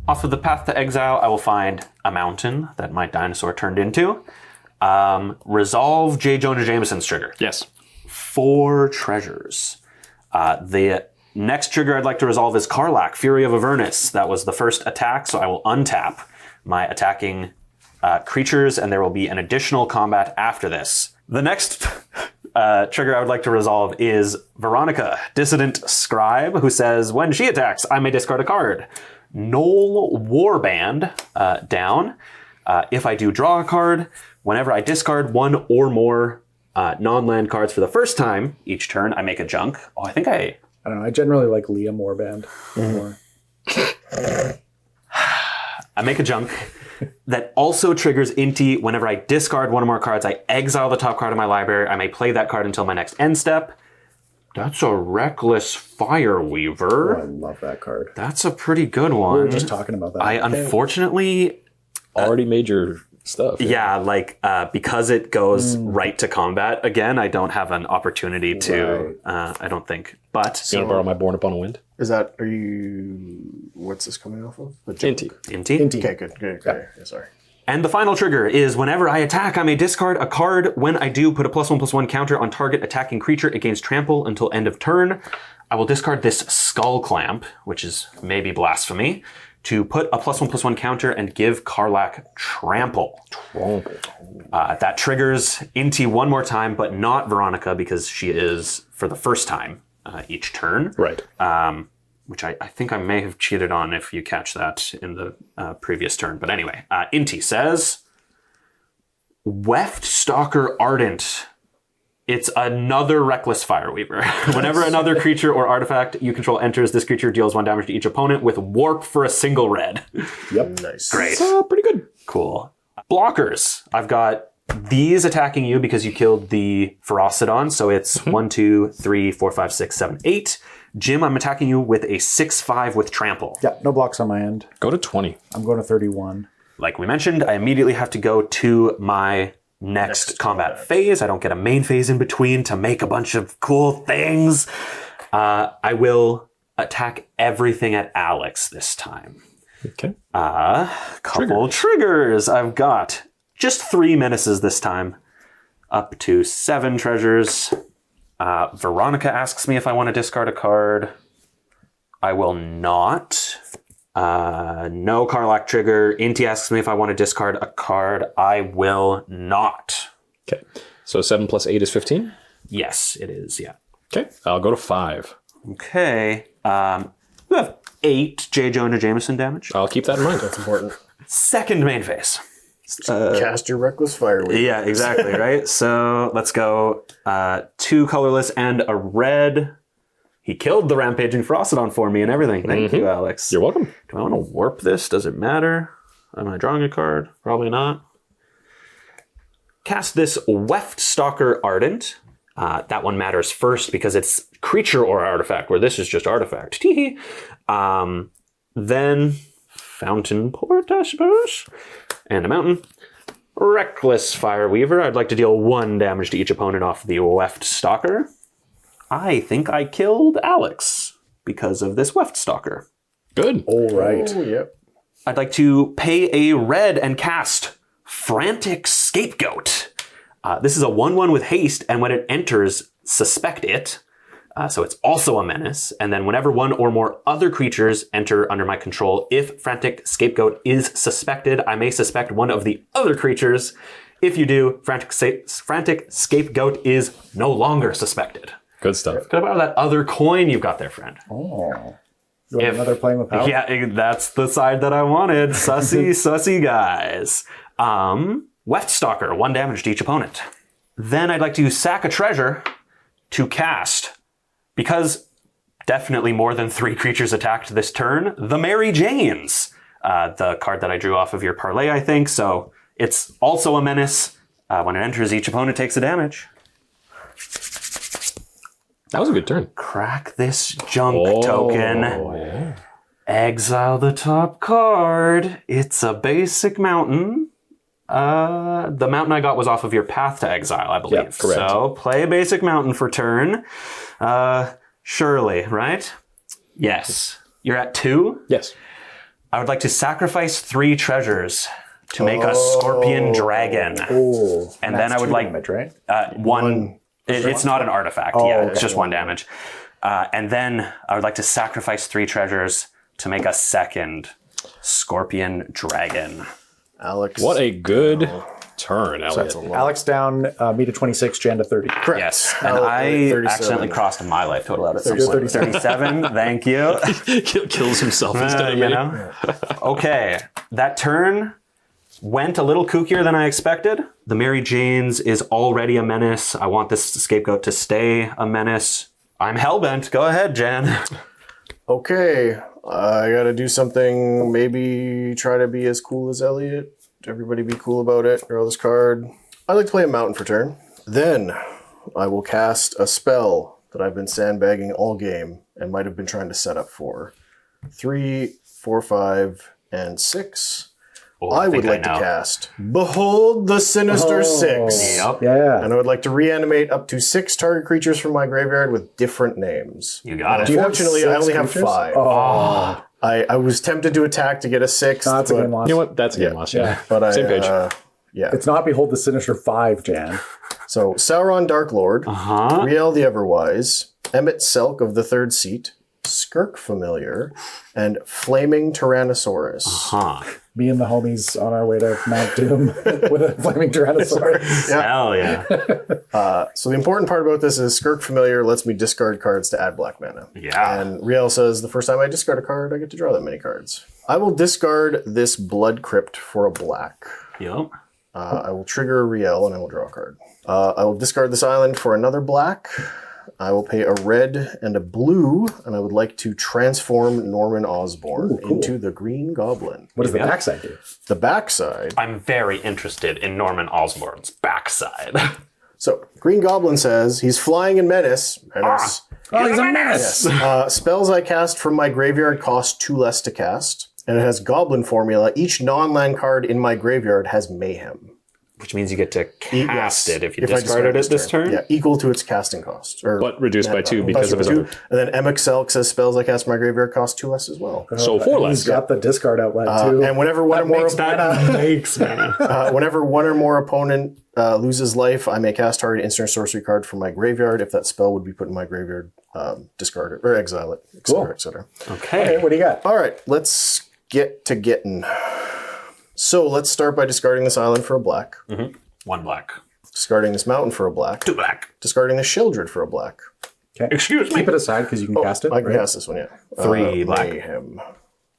Off of the Path to Exile, I will find a mountain that my dinosaur turned into. Resolve Jonah Jameson's trigger. Yes. 4 treasures. The next trigger I'd like to resolve is Karlak, Fury of Avernus. That was the first attack, so I will untap my attacking creatures, and there will be an additional combat after this. The next trigger I would like to resolve is Veronica, Dissident Scribe, who says, when she attacks, I may discard a card. Knoll Warband down. If I do draw a card, whenever I discard 1 or more non-land cards for the first time each turn, I make a junk. Oh, I don't know. I generally like Liam Warband more. I make a junk that also triggers Inti. Whenever I discard 1 or more cards, I exile the top card of my library. I may play that card until my next end step. That's a Reckless Fireweaver. Oh, I love that card. That's a pretty good one. We were just talking about that. I unfortunately, Already made your stuff. because it goes right to combat again, I don't have an opportunity to, I don't think. But You want to borrow my Born Upon a Wind? What's this coming off of? Inti. Inti. Okay, good. Yeah, sorry. And the final trigger is whenever I attack, I may discard a card. When I do, put a +1/+1 counter on target attacking creature. It gains trample until end of turn. I will discard this Skull Clamp, which is maybe blasphemy, to put a +1/+1 counter and give Karlak trample. That triggers Inti 1 more time, but not Veronica because she is for the first time each turn. Right. Which I think I may have cheated on if you catch that in the previous turn. But anyway, Inti says, Weft Stalker Ardent. It's another Reckless Fireweaver. Whenever another creature or artifact you control enters, this creature deals 1 damage to each opponent with Warp for a single red. Yep. Nice. Great. Pretty good. Cool. Blockers. I've got these attacking you because you killed the Ferociton. So it's 1, 2, 3, 4, 5, 6, 7, 8. Jim, I'm attacking you with a 6/5 with trample. Yeah, no blocks on my end. Go to 20. I'm going to 31. Like we mentioned, I immediately have to go to my next combat phase. I don't get a main phase in between to make a bunch of cool things. I will attack everything at Alex this time. Okay. Couple triggers. I've got just 3 menaces this time. Up to 7 treasures. Veronica asks me if I want to discard a card. I will not. No Karlak trigger. Inti asks me if I want to discard a card. I will not. Okay. So 7 plus 8 is 15? Yes, it is, yeah. Okay. I'll go to 5. Okay. We have 8 Jonah Jameson damage. I'll keep that in mind. That's important. Second main phase. Cast your Reckless Fireweaver. Yeah, exactly, right? So let's go 2 colorless and a red. He killed the Rampaging Ferociton for me and everything. Thank you, Alex. You're welcome. Do I want to warp this? Does it matter? Am I drawing a card? Probably not. cast this Weft Stalker Ardent. That one matters first because it's creature or artifact, where this is just artifact. Teehee. Then Fountain Port, I suppose. And a mountain. Reckless Fireweaver. I'd like to deal 1 damage to each opponent off the Weft Stalker. I think I killed Alex because of this Weft Stalker. Good. All right. Oh, yep. I'd like to pay a red and cast Frantic Scapegoat. This is a 1/1 with haste, and when it enters, suspect it. So it's also a menace. And then whenever 1 or more other creatures enter under my control, if Frantic Scapegoat is suspected, I may suspect one of the other creatures. If you do, Frantic Scapegoat is no longer suspected. Good stuff. Could I borrow that other coin you've got there, friend? Oh. You want another playing with power? Yeah, that's the side that I wanted. Sussy guys. Weft Stalker, 1 damage to each opponent. Then I'd like to sack a treasure to cast, because definitely more than 3 creatures attacked this turn, the Mary Janes. The card that I drew off of your parlay, I think. So it's also a menace. When it enters, each opponent takes a damage. That was a good turn. Crack this junk token. Yeah. Exile the top card. It's a basic mountain. The mountain I got was off of your Path to Exile, I believe. Yeah, correct. So play a basic mountain for turn. Surely, right? Yes. You're at 2. Yes. I would like to sacrifice 3 treasures to make a Scorpion Dragon. Oh. And then I would like damage, right? 1. It's not an artifact. It's just 1 damage. And then I would like to sacrifice 3 treasures to make a second Scorpion Dragon. Alex. What a good turn, Elliot. That's a lot. Alex down, me to 26, Jan to 30. Correct. Yes. And Alex, I 37. accidentally crossed my life total out at some point. 37. 37. Thank you. Kills himself instead of me. You know? Okay. That turn went a little kookier than I expected. The Mary Janes is already a menace. I want this scapegoat to stay a menace. I'm hellbent. Go ahead, Jan. Okay, I gotta do something, maybe try to be as cool as Elliot. Everybody be cool about it. Draw this card. I'd like to play a mountain for turn. Then I will cast a spell that I've been sandbagging all game and might have been trying to set up for. 3, 4, 5, and 6. Oh, I would think like to know. cast Behold the Sinister Six. Yep. Yeah. And I would like to reanimate up to 6 target creatures from my graveyard with different names. You got it. Do you have Unfortunately, I 6 only have creatures? 5. Oh, I was tempted to attack to get a 6th. that's a but, game loss. You know what? That's a game loss. Yeah. but I, Same page. yeah. It's not Behold the Sinister 5, Jan. So Sauron Dark Lord, Uh-huh. Riel the Everwise, Emmett Selk of the Third Seat, Skirk Familiar, and Flaming Tyrannosaurus. Huh. Me and the homies on our way to Mount Doom with a flaming Tyrannosaurus. Hell yeah. So the important part about this is Skirk Familiar lets me discard cards to add black mana. Yeah. And Riel says the first time I discard a card, I get to draw that many cards. I will discard this Blood Crypt for a black. Yep. I will trigger Riel and I will draw a card. I will discard this island for another black. I will pay a red and a blue, and I would like to transform Norman Osborn into the Green Goblin. What does the backside do? The backside. I'm very interested in Norman Osborn's backside. So, Green Goblin says he's flying in Menace. Menace. Oh, he's a menace. Spells I cast from my graveyard cost 2 less to cast, and it has Goblin formula. Each non-land card in my graveyard has Mayhem. Which means you get to cast it if you I discarded it this turn. Yeah, equal to its casting cost. But reduced by 2 because of his other. And then Emmett Selk says spells I cast from my graveyard cost 2 less as well. So 4 less. He's got the discard outlet, too. And whenever one or more Makes mana. whenever one or more opponent loses life, I may cast target instant or sorcery card from my graveyard. If that spell would be put in my graveyard, discard it or exile it, etc., etc. Okay. What do you got? All right, let's get to getting. So let's start by discarding this island for a black, 1 black. discarding this mountain for a black, 2 black. discarding this Sheldred for a black. Okay. Excuse me. Keep it aside because you can cast it. I can right? cast this one, yeah. 3 black. Mayhem.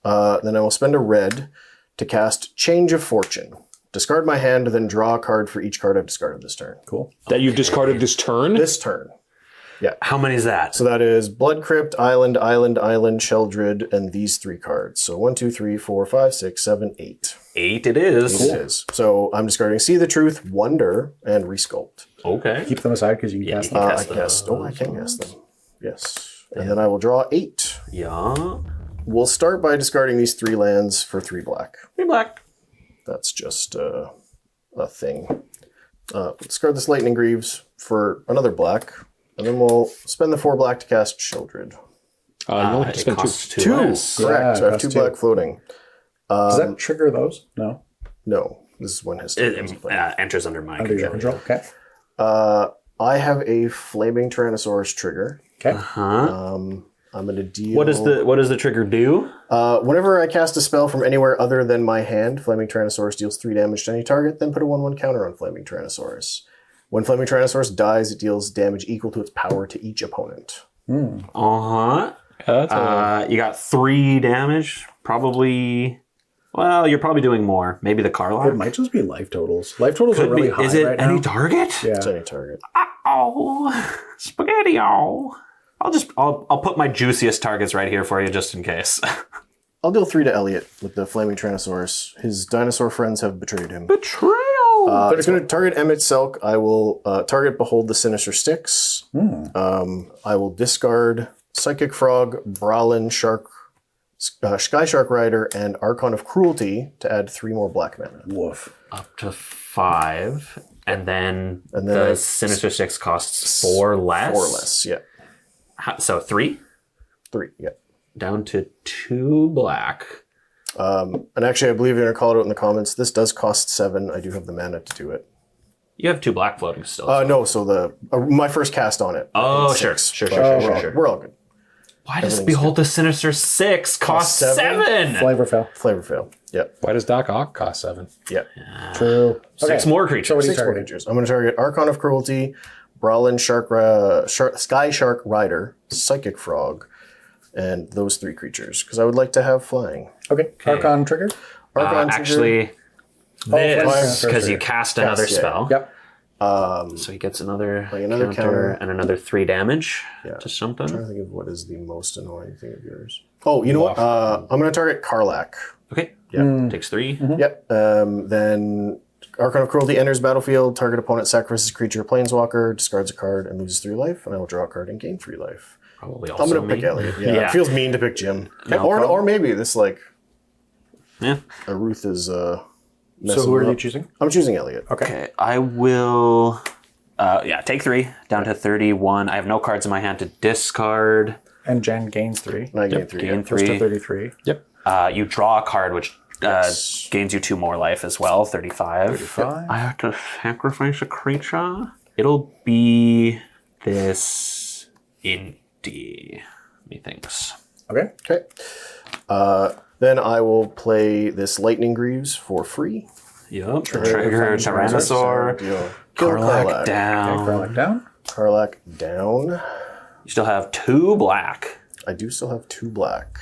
Then I will spend a red to cast Change of Fortune. Discard my hand, then draw a card for each card I've discarded this turn. Cool. That you've discarded this turn? This turn. Yeah. How many is that? So that is Blood Crypt, Island, Sheldred, and these 3 cards. So 1, 2, 3, 4, 5, 6, 7, 8. 8 it is. It is. So I'm discarding See the Truth, Wonder, and Resculpt. Okay. Keep them aside because you can cast them. I cast. Oh, I can cast them. Yes. And then I will draw 8. Yeah. We'll start by discarding these 3 lands for 3 black. 3 black. That's just a thing. Discard this Lightning Greaves for another black, and then we'll spend the 4 black to cast Sheldred. You only have to It spend 2. costs 2 2! less. Correct. Yeah, So I have costs 2 2. black floating. Does that trigger those? No. No. This is when his It turn is enters under my Under your control. control. Okay. I have a Flaming Tyrannosaurus trigger. Okay. Huh? I'm going to deal... What does the trigger do? Whenever I cast a spell from anywhere other than my hand, Flaming Tyrannosaurus deals 3 damage to any target, then put a 1/1 counter on Flaming Tyrannosaurus. When Flaming Tyrannosaurus dies, it deals damage equal to its power to each opponent. Uh-huh. You got 3 damage. Probably... Well, you're probably doing more. Maybe the It Carlock? might just be life totals. Life totals are Could really be. high Is it right any now. target? Yeah. It's any target. Oh, spaghetti-o. I'll put my juiciest targets right here for you just in case. I'll deal 3 to Elliot with the Flaming Tyrannosaurus. His dinosaur friends have betrayed him. Betrayal! It's going to target Emmett Selk. I will target Behold the Sinister Sticks. I will discard Psychic Frog, Bralin, Sky Shark Rider, and Archon of Cruelty to add 3 more black mana. Woof. Up to 5. And then then the it's Sinister Six costs 4 less? 4 less, yeah. So 3? 3, yeah. Down to 2 black. And actually, I believe you're going to call it out in the comments. This does cost 7. I do have the mana to do it. You have 2 black floating still. No, so my first cast on it. Oh, is sure. 6. Sure. We're all good. Why does everything's Behold the Sinister Six cost 7? Flavor fail. Flavor fail. Yep. Why does Doc Ock cost 7? Yep. True. 6 more creatures. So what do you 6 more target? creatures. I'm going to target Archon of Cruelty, Bralin, Sky Shark Rider, Psychic Frog, and those 3 creatures, because I would like to have flying. Okay. Archon trigger. Archon trigger. Actually, fine. this, because you cast another yeah. spell. Yep. So he gets another, another counter, counter. and another 3 damage to I'm trying something. to think of what is the most annoying thing of yours. Oh, you know what? I'm going to target Karlak. Okay. Yeah. Takes 3. Yep. Then Archon of Cruelty enters battlefield. Target opponent sacrifices a creature or planeswalker, discards a card, and loses 3 life. And I will draw a card and gain 3 life. Probably I'm also going to pick me. Elliot. Yeah. Yeah. It feels mean to pick Jim. No or problem. maybe this, Yeah. Ruth is So who are you choosing? I'm choosing Elliot. Okay. I will... take 3. Down to 31. I have no cards in my hand to discard. And Jen gains 3. And I gain 3. Gain Goes to 3. 33. Yep. You draw a card, which gains you 2 more life as well. 35. 35. I have to sacrifice a creature. It'll be this indie. Methinks. Okay. Okay. Then I will play this Lightning Greaves for free. Yep. Trigger Tyrannosaur. Deal. Kill Karlak Karlak. down. Karlak down. Karlak down. You still have 2 black. I do still have 2 black.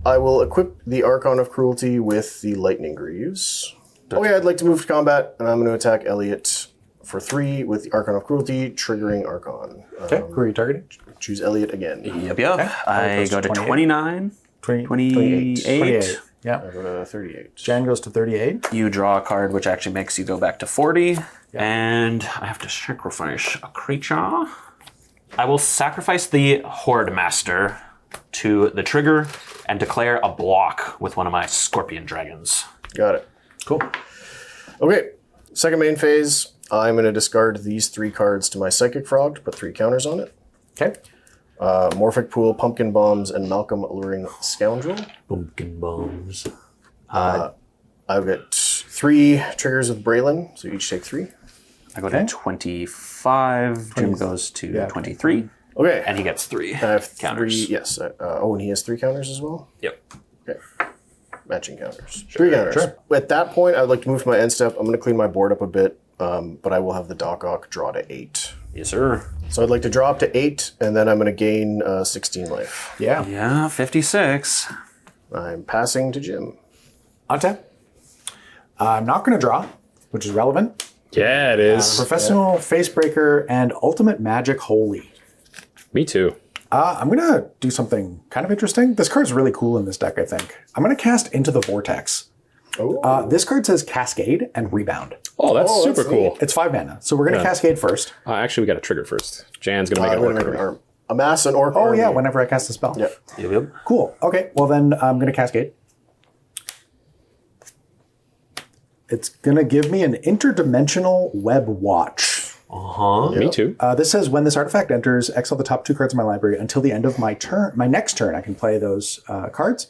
I will equip the Archon of Cruelty with the Lightning Greaves. Oh yeah, I'd like to move to combat, and I'm going to attack Elliot for 3 with the Archon of Cruelty, triggering Archon. Okay. Who are you targeting? Choose Elliot again. Yep. I goes go to to 28. 29. 28. 28. Yeah. I go to 38. Jen goes to 38. You draw a card, which actually makes you go back to 40. And I have to sacrifice a creature. I will sacrifice the Horde Master to the trigger and declare a block with one of my Scorpion Dragons. Got it. Cool. Okay, second main phase. I'm going to discard these 3 cards to my Psychic Frog to put 3 counters on it. Okay. Morphic Pool, Pumpkin Bombs, and Malcolm Alluring Scoundrel. Pumpkin bombs. I've got 3 triggers with Braylon, so you each take 3. I go to 25. Jim goes to 23. Okay. And he gets 3 I have counters. 3, yes. And he has 3 counters as well? Yep. Okay. Matching counters. 3 counters. Sure. At that point, I'd like to move to my end step. I'm going to clean my board up a bit, but I will have the Doc Ock draw to 8. Yes, sir. So I'd like to draw up to 8, and then I'm going to gain 16 life. Yeah. Yeah, 56. I'm passing to Jim. Untap. I'm not going to draw, which is relevant. Yeah, it is. Professional Facebreaker and Ultimate Magic Holy. Me too. I'm going to do something kind of interesting. This card's really cool in this deck, I think. I'm going to cast Into the Vortex. This card says Cascade and Rebound. Oh, that's super cool. It's 5 mana. So we're going to Cascade first. Actually, we got to trigger first. Jan's going to make I'm it going to work. make an arm. Amass an orc. Oh, yeah, whenever I cast a spell. Yep. Cool. Okay, well then I'm going to Cascade. It's going to give me an Interdimensional Web Watch. Me too. This says when this artifact enters, exile the top 2 cards of my library until the end of my turn. My next turn, I can play those cards.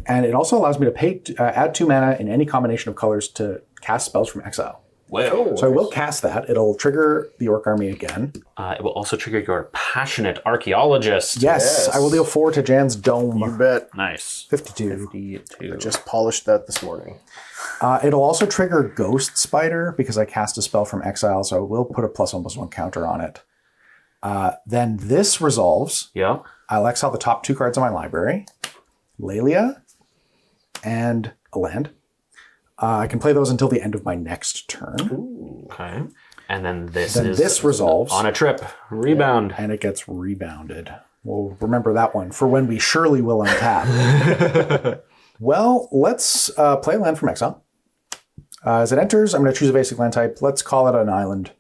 And it also allows me to add 2 mana in any combination of colors to cast spells from exile. Whoa. So I will cast that. It'll trigger the Orc Army again. It will also trigger your Passionate Archaeologist. Yes, I will deal 4 to Jan's Dome. You bet. Nice. 52. I just polished that this morning. It'll also trigger Ghost Spider because I cast a spell from exile, so it will put a +1/+1 counter on it. Then this resolves. Yeah. I'll exile the top 2 cards of my library. Lelia and a land. I can play those until the end of my next turn. Okay. And then this This resolves. on a trip. Rebound. And it gets rebounded. We'll remember that one for when we surely will untap. Well, let's play land from exile. As it enters, I'm going to choose a basic land type. Let's call it an island.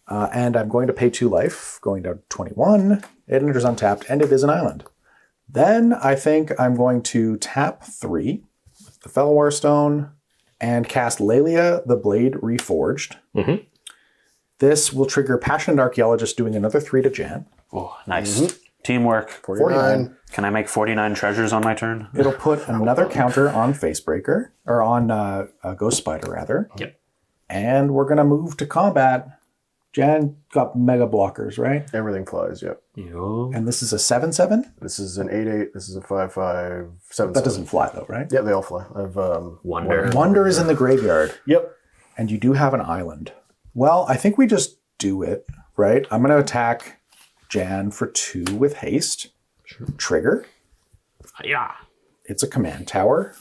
And I'm going to pay 2 life, going down to 21. It enters untapped, and it is an island. Then I think I'm going to tap 3 with the Fellwar Stone and cast Lelia the Blade Reforged. This will trigger Passionate Archaeologist, doing another 3 to Jan. Oh, nice. Teamwork. 49. Can I make 49 treasures on my turn? It'll put another counter on Facebreaker, or on Ghost Spider, rather. Yep. And we're going to move to combat. Jan got mega blockers, right? Everything flies, yep. Yo. And this is a 7/7? This is an 8/8. This is a 5/5. 7/7. That doesn't fly, though, right? Yeah, they all fly. I've Wonder. Wonder is in the graveyard, Yep. and you do have an island. Well, I think we just do it, right? I'm going to attack Jan for 2 with haste. Trigger. Yeah. It's a command tower.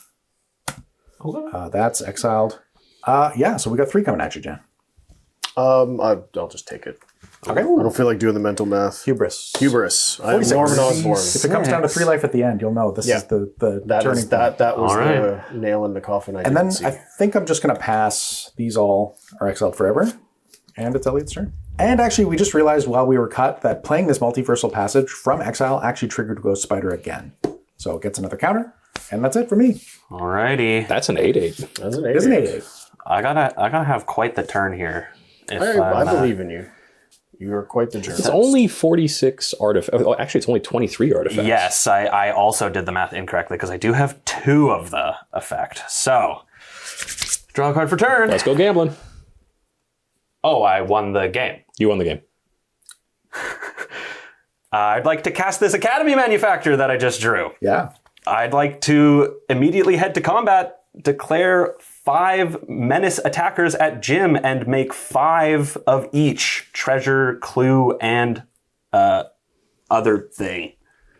Okay. That's exiled. Yeah, so we got 3 coming at you, Jan. I'll just take it. Okay. I don't feel like doing the mental math. Hubris. Hubris. I am 46. Norman Osborn. If it comes down to 3 life at the end, you'll know this is the That turning is point. that was All the nail in the coffin I And didn't then see. I think I'm just going to pass. These all are exiled forever. And it's Elliot's turn. And actually, we just realized while we were cut that playing this multiversal passage from exile actually triggered Ghost Spider again. So it gets another counter. And that's it for me. Alrighty. That's an 8/8. That's an It is an 8/8. 8/8. I gotta have quite the turn here. If I I'm, believe in you. You are quite the jerk. It's only 46 artifacts. Oh, actually, it's only 23 artifacts. Yes, I also did the math incorrectly because I do have 2 of the effect. So, draw a card for turn. Let's go gambling. Oh, I won the game. You won the game. I'd like to cast this Academy Manufactor that I just drew. Yeah. I'd like to immediately head to combat, declare 5 menace attackers at Jim, and make 5 of each treasure, clue, and other thing.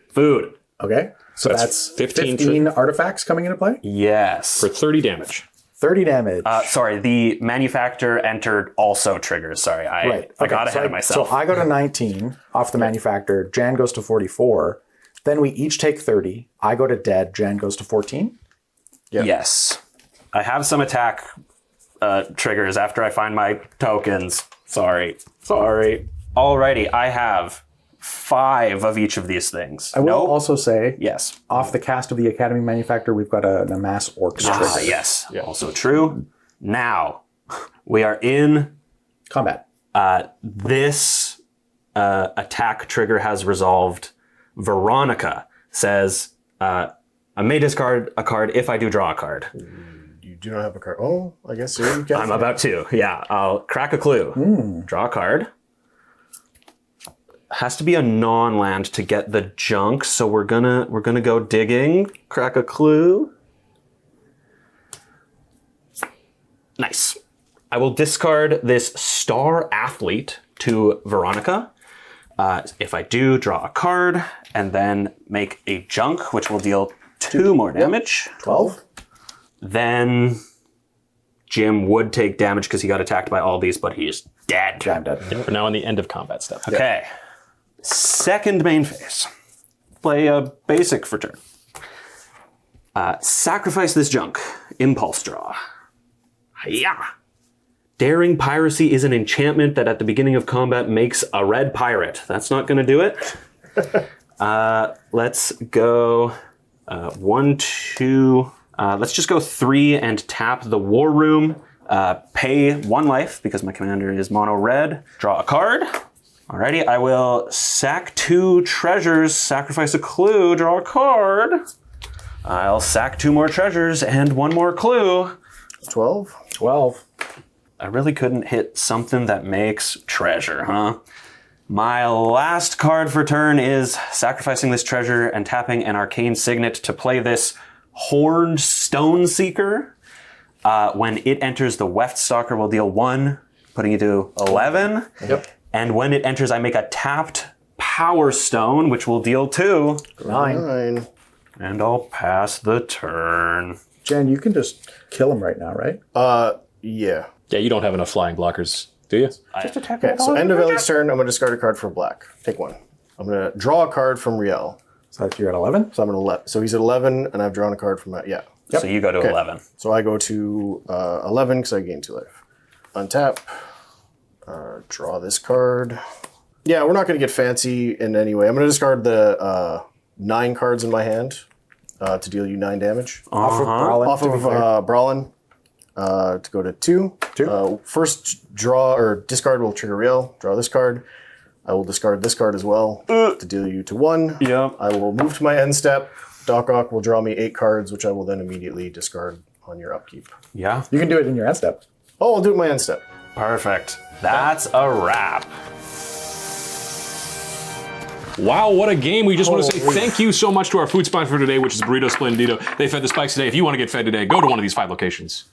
Food. Okay. So That's that's 15 15 artifacts coming into play. Yes. For 30 damage. 30 damage. Sorry, the manufactor entered also triggers. Sorry, I got ahead of myself. So I go to 19 off the manufacturer. Jan goes to 44. Then we each take 30. I go to dead. Jan goes to 14. Yeah. Yes. I have some attack triggers after I find my tokens. Sorry. Alrighty, I have 5 of each of these things. I will also say, Yes. off the cast of the Academy manufacturer, we've got an amass orcs trigger. Yes. Also true. Now, we are in Combat. this attack trigger has resolved. Veronica says, I may discard a card if I do draw a card. You do not have a card. Oh, I guess so. You can. I'm about to. Yeah, I'll crack a clue. Draw a card. Has to be a non-land to get the junk, so we're gonna go digging. Crack a clue. Nice. I will discard this Star Athlete to Veronica. If I do, draw a card, and then make a junk, which will deal 2 more damage. 12. Then Jim would take damage because he got attacked by all these, but he is dead. Yeah, I'm dead. We're now on the end of combat stuff. Okay. Second main phase. Play a basic for turn. Sacrifice this junk. Impulse draw. Yeah. Daring Piracy is an enchantment that at the beginning of combat makes a red pirate. That's not going to do it. Let's go 1, 2. Let's just go 3 and tap the War Room. Pay 1 life because my commander is mono red. Draw a card. Alrighty, I will sack 2 treasures, sacrifice a clue, draw a card. I'll sack 2 more treasures and 1 more clue. 12? 12. I really couldn't hit something that makes treasure, huh? My last card for turn is sacrificing this treasure and tapping an arcane signet to play this Horned Stone Seeker. When it enters, the Weft Stalker will deal 1, putting you to 11. Yep. And when it enters, I make a tapped Power Stone, which will deal 2. 9. And I'll pass the turn. Jen, you can just kill him right now, right? Yeah. Yeah, you don't have enough flying blockers, do you? Just attack Okay, so end of Ellie's turn, I'm going to discard a card for black. Take 1. I'm going to draw a card from Riel. So you're at 11? So I'm going to so he's at 11, and I've drawn a card from that. Yeah. So you go to 11. So I go to 11 because I gain 2 life. Untap. Draw this card. Yeah, we're not going to get fancy in any way. I'm going to discard the 9 cards in my hand to deal you 9 damage. Off of Brawlin. Off of Brawlin to go to 2. 2. First draw or discard will trigger Riel. Draw this card. I will discard this card as well to deal you to 1. Yep. I will move to my end step. Doc Ock will draw me 8 cards, which I will then immediately discard on your upkeep. Yeah. You can do it in your end step. Oh, I'll do it in my end step. Perfect. That's a wrap. Wow, what a game. We just want to say thank you so much to our food sponsor for today, which is Burrito Splendido. They fed the spikes today. If you want to get fed today, go to one of these 5 locations.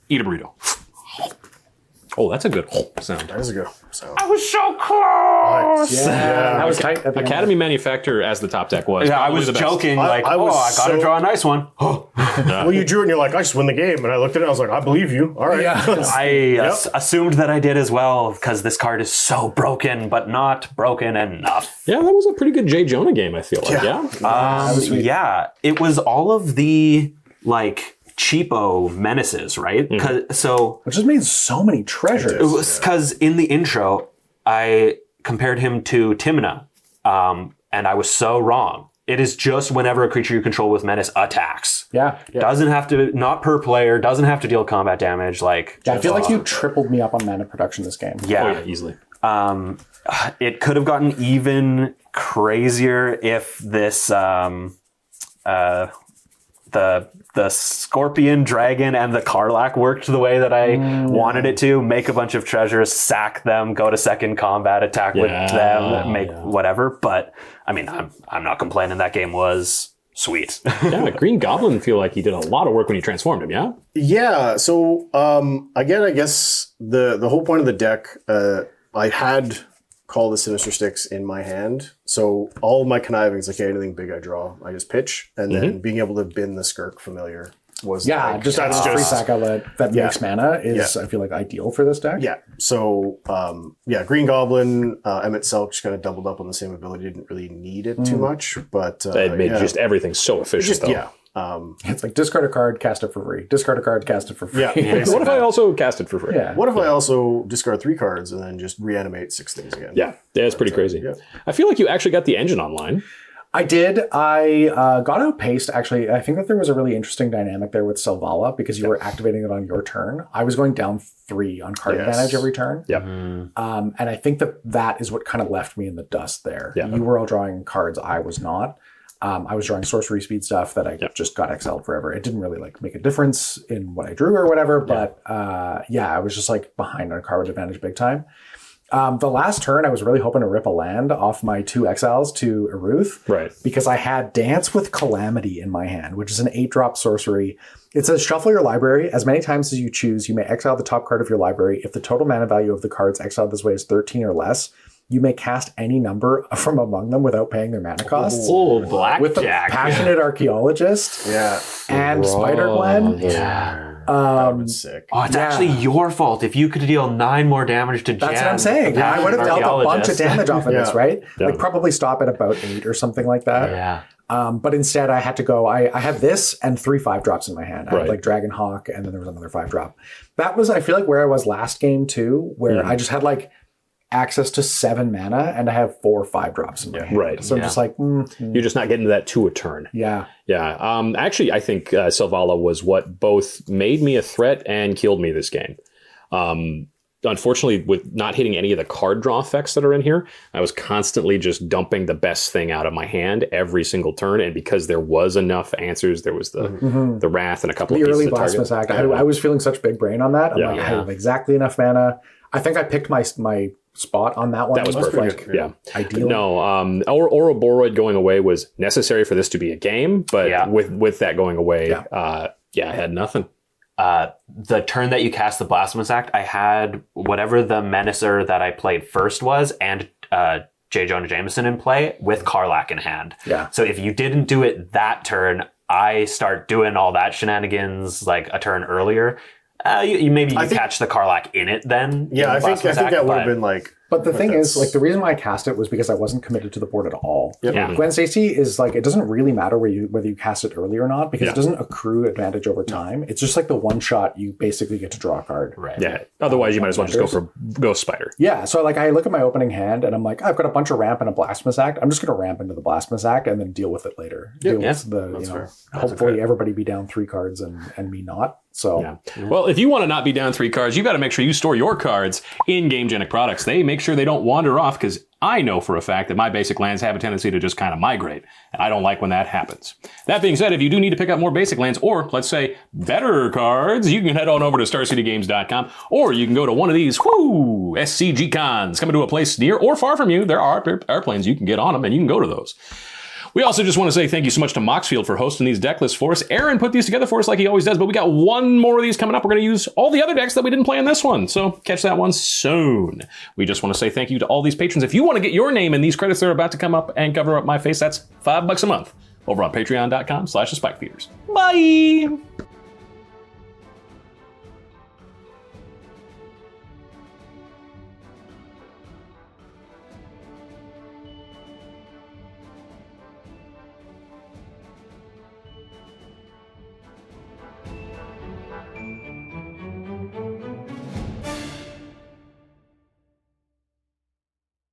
Eat a burrito. Oh, that's a good sound. That is a good sound. I was so close. Yeah. That was tight at the end. Academy Manufacturer as the top deck was. Yeah, I probably was the best. joking. I I was gotta so- draw a nice one. Well, you drew it and you're like, I just win the game. And I looked at it and I was like, I believe you. All right. Yeah. I assumed that I did as well because this card is so broken, but not broken enough. Yeah, that was a pretty good J. Jonah game, I feel like. Yeah. Yeah. Yeah, it was all of the like cheapo menaces, right? So Which just means so many treasures. because in the intro, I compared him to Timna, and I was so wrong. It is just whenever a creature you control with menace attacks. Yeah. Doesn't have to, not per player, doesn't have to deal combat damage. Like, I feel like you tripled me up on mana production this game. yeah. Oh, yeah, easily. It could have gotten even crazier if this, the Scorpion, Dragon, and the Karlach worked the way that I wanted it to. Make a bunch of treasures, sack them, go to second combat, attack with them, make whatever. But, I mean, I'm not complaining. That game was sweet. Yeah, Green Goblin feel like he did a lot of work when you transformed him, yeah? Yeah. So, again, I guess the whole point of the deck, I had Call the Sinister Sticks in my hand. So all of my connivings, like anything big I draw, I just pitch. And then being able to bin the Skirk Familiar was Yeah, like, just that's a free just sack outlet that makes mana is, Yeah. I feel like, ideal for this deck. Yeah. So, Green Goblin, Emmett Selk just kind of doubled up on the same ability. Didn't really need it too much, but It made just everything so efficient, though. yeah. It's like discard a card, cast it for free. Discard a card, cast it for free. Yeah. What if I also cast it for free? Yeah. What if I also discard 3 cards and then just reanimate 6 things again? Yeah, it's pretty crazy. yeah. I feel like you actually got the engine online. I did. I got outpaced, actually. I think that there was a really interesting dynamic there with Selvala because you were activating it on your turn. I was going down 3 on card advantage every turn. Yep. And I think that is what kind of left me in the dust there. Yeah. You were all drawing cards. I was not. I was drawing sorcery speed stuff that I just got exiled forever. It didn't really like make a difference in what I drew or whatever, but I was just like behind on card advantage big time. The last turn, I was really hoping to rip a land off my 2 exiles to Eruth. Right. Because I had Dance with Calamity in my hand, which is an 8-drop sorcery. It says shuffle your library. As many times as you choose, you may exile the top card of your library. If the total mana value of the cards exiled this way is 13 or less, you may cast any number from among them without paying their mana costs. Blackjack. With the Passionate Archaeologist Yeah. and Spider Gwen. That would have been sick. Oh, it's actually your fault. If you could deal 9 more damage to Jan. That's what I'm saying. I would have dealt a bunch of damage off of this, right? Like probably stop at about 8 or something like that. Yeah. But instead I had to go, I had this and 3 5-drops in my hand. I had like Dragon Hawk and then there was another 5-drop. That was, I feel like, where I was last game too, where I just had like access to 7 mana and I have 4 5-drops in my hand. Right. So I'm just like, You're just not getting to that 2 a turn. Yeah. Yeah. Actually, I think Selvala was what both made me a threat and killed me this game. Unfortunately, with not hitting any of the card draw effects that are in here, I was constantly just dumping the best thing out of my hand every single turn. And because there was enough answers, there was the Wrath and a couple of the pieces early of target. Blasphemous Act. I was feeling such big brain on that. I'm like, I have exactly enough mana. I think I picked my spot on that one. That was perfect. good. Yeah. Ideal. No, Ouroboros going away was necessary for this to be a game, but with that going away, I had nothing. The turn that you cast the Blasphemous Act, I had whatever the Menacer that I played first was, and Jonah Jameson in play with Karlach in hand. Yeah. So if you didn't do it that turn, I start doing all that shenanigans like a turn earlier. You catch the Karlach in it then. Yeah, I think that would have been like. But the thing is, like, the reason why I cast it was because I wasn't committed to the board at all. Yep. Yeah. Gwen Stacy is like, it doesn't really matter whether you cast it early or not because it doesn't accrue advantage over time. It's just like the one shot you basically get to draw a card. Right. Yeah. Otherwise, you might as well just go for Ghost Spider. Yeah. So like, I look at my opening hand and I'm like, I've got a bunch of ramp and a Blasphemous Act. I'm just going to ramp into the Blasphemous Act and then deal with it later. Deal with the, hopefully everybody be down 3 cards and me not. So, Well, if you want to not be down 3 cards, you got to make sure you store your cards in GameGenic products. They make sure they don't wander off because I know for a fact that my basic lands have a tendency to just kind of migrate. And I don't like when that happens. That being said, if you do need to pick up more basic lands or, let's say, better cards, you can head on over to StarCityGames.com or you can go to one of these SCG cons coming to a place near or far from you. There are airplanes you can get on them and you can go to those. We also just want to say thank you so much to Moxfield for hosting these deck lists for us. Aaron put these together for us like he always does, but we got one more of these coming up. We're going to use all the other decks that we didn't play in this one, so catch that one soon. We just want to say thank you to all these patrons. If you want to get your name in these credits that are about to come up and cover up my face, that's $5 a month over on patreon.com/thespiketheaters. Bye!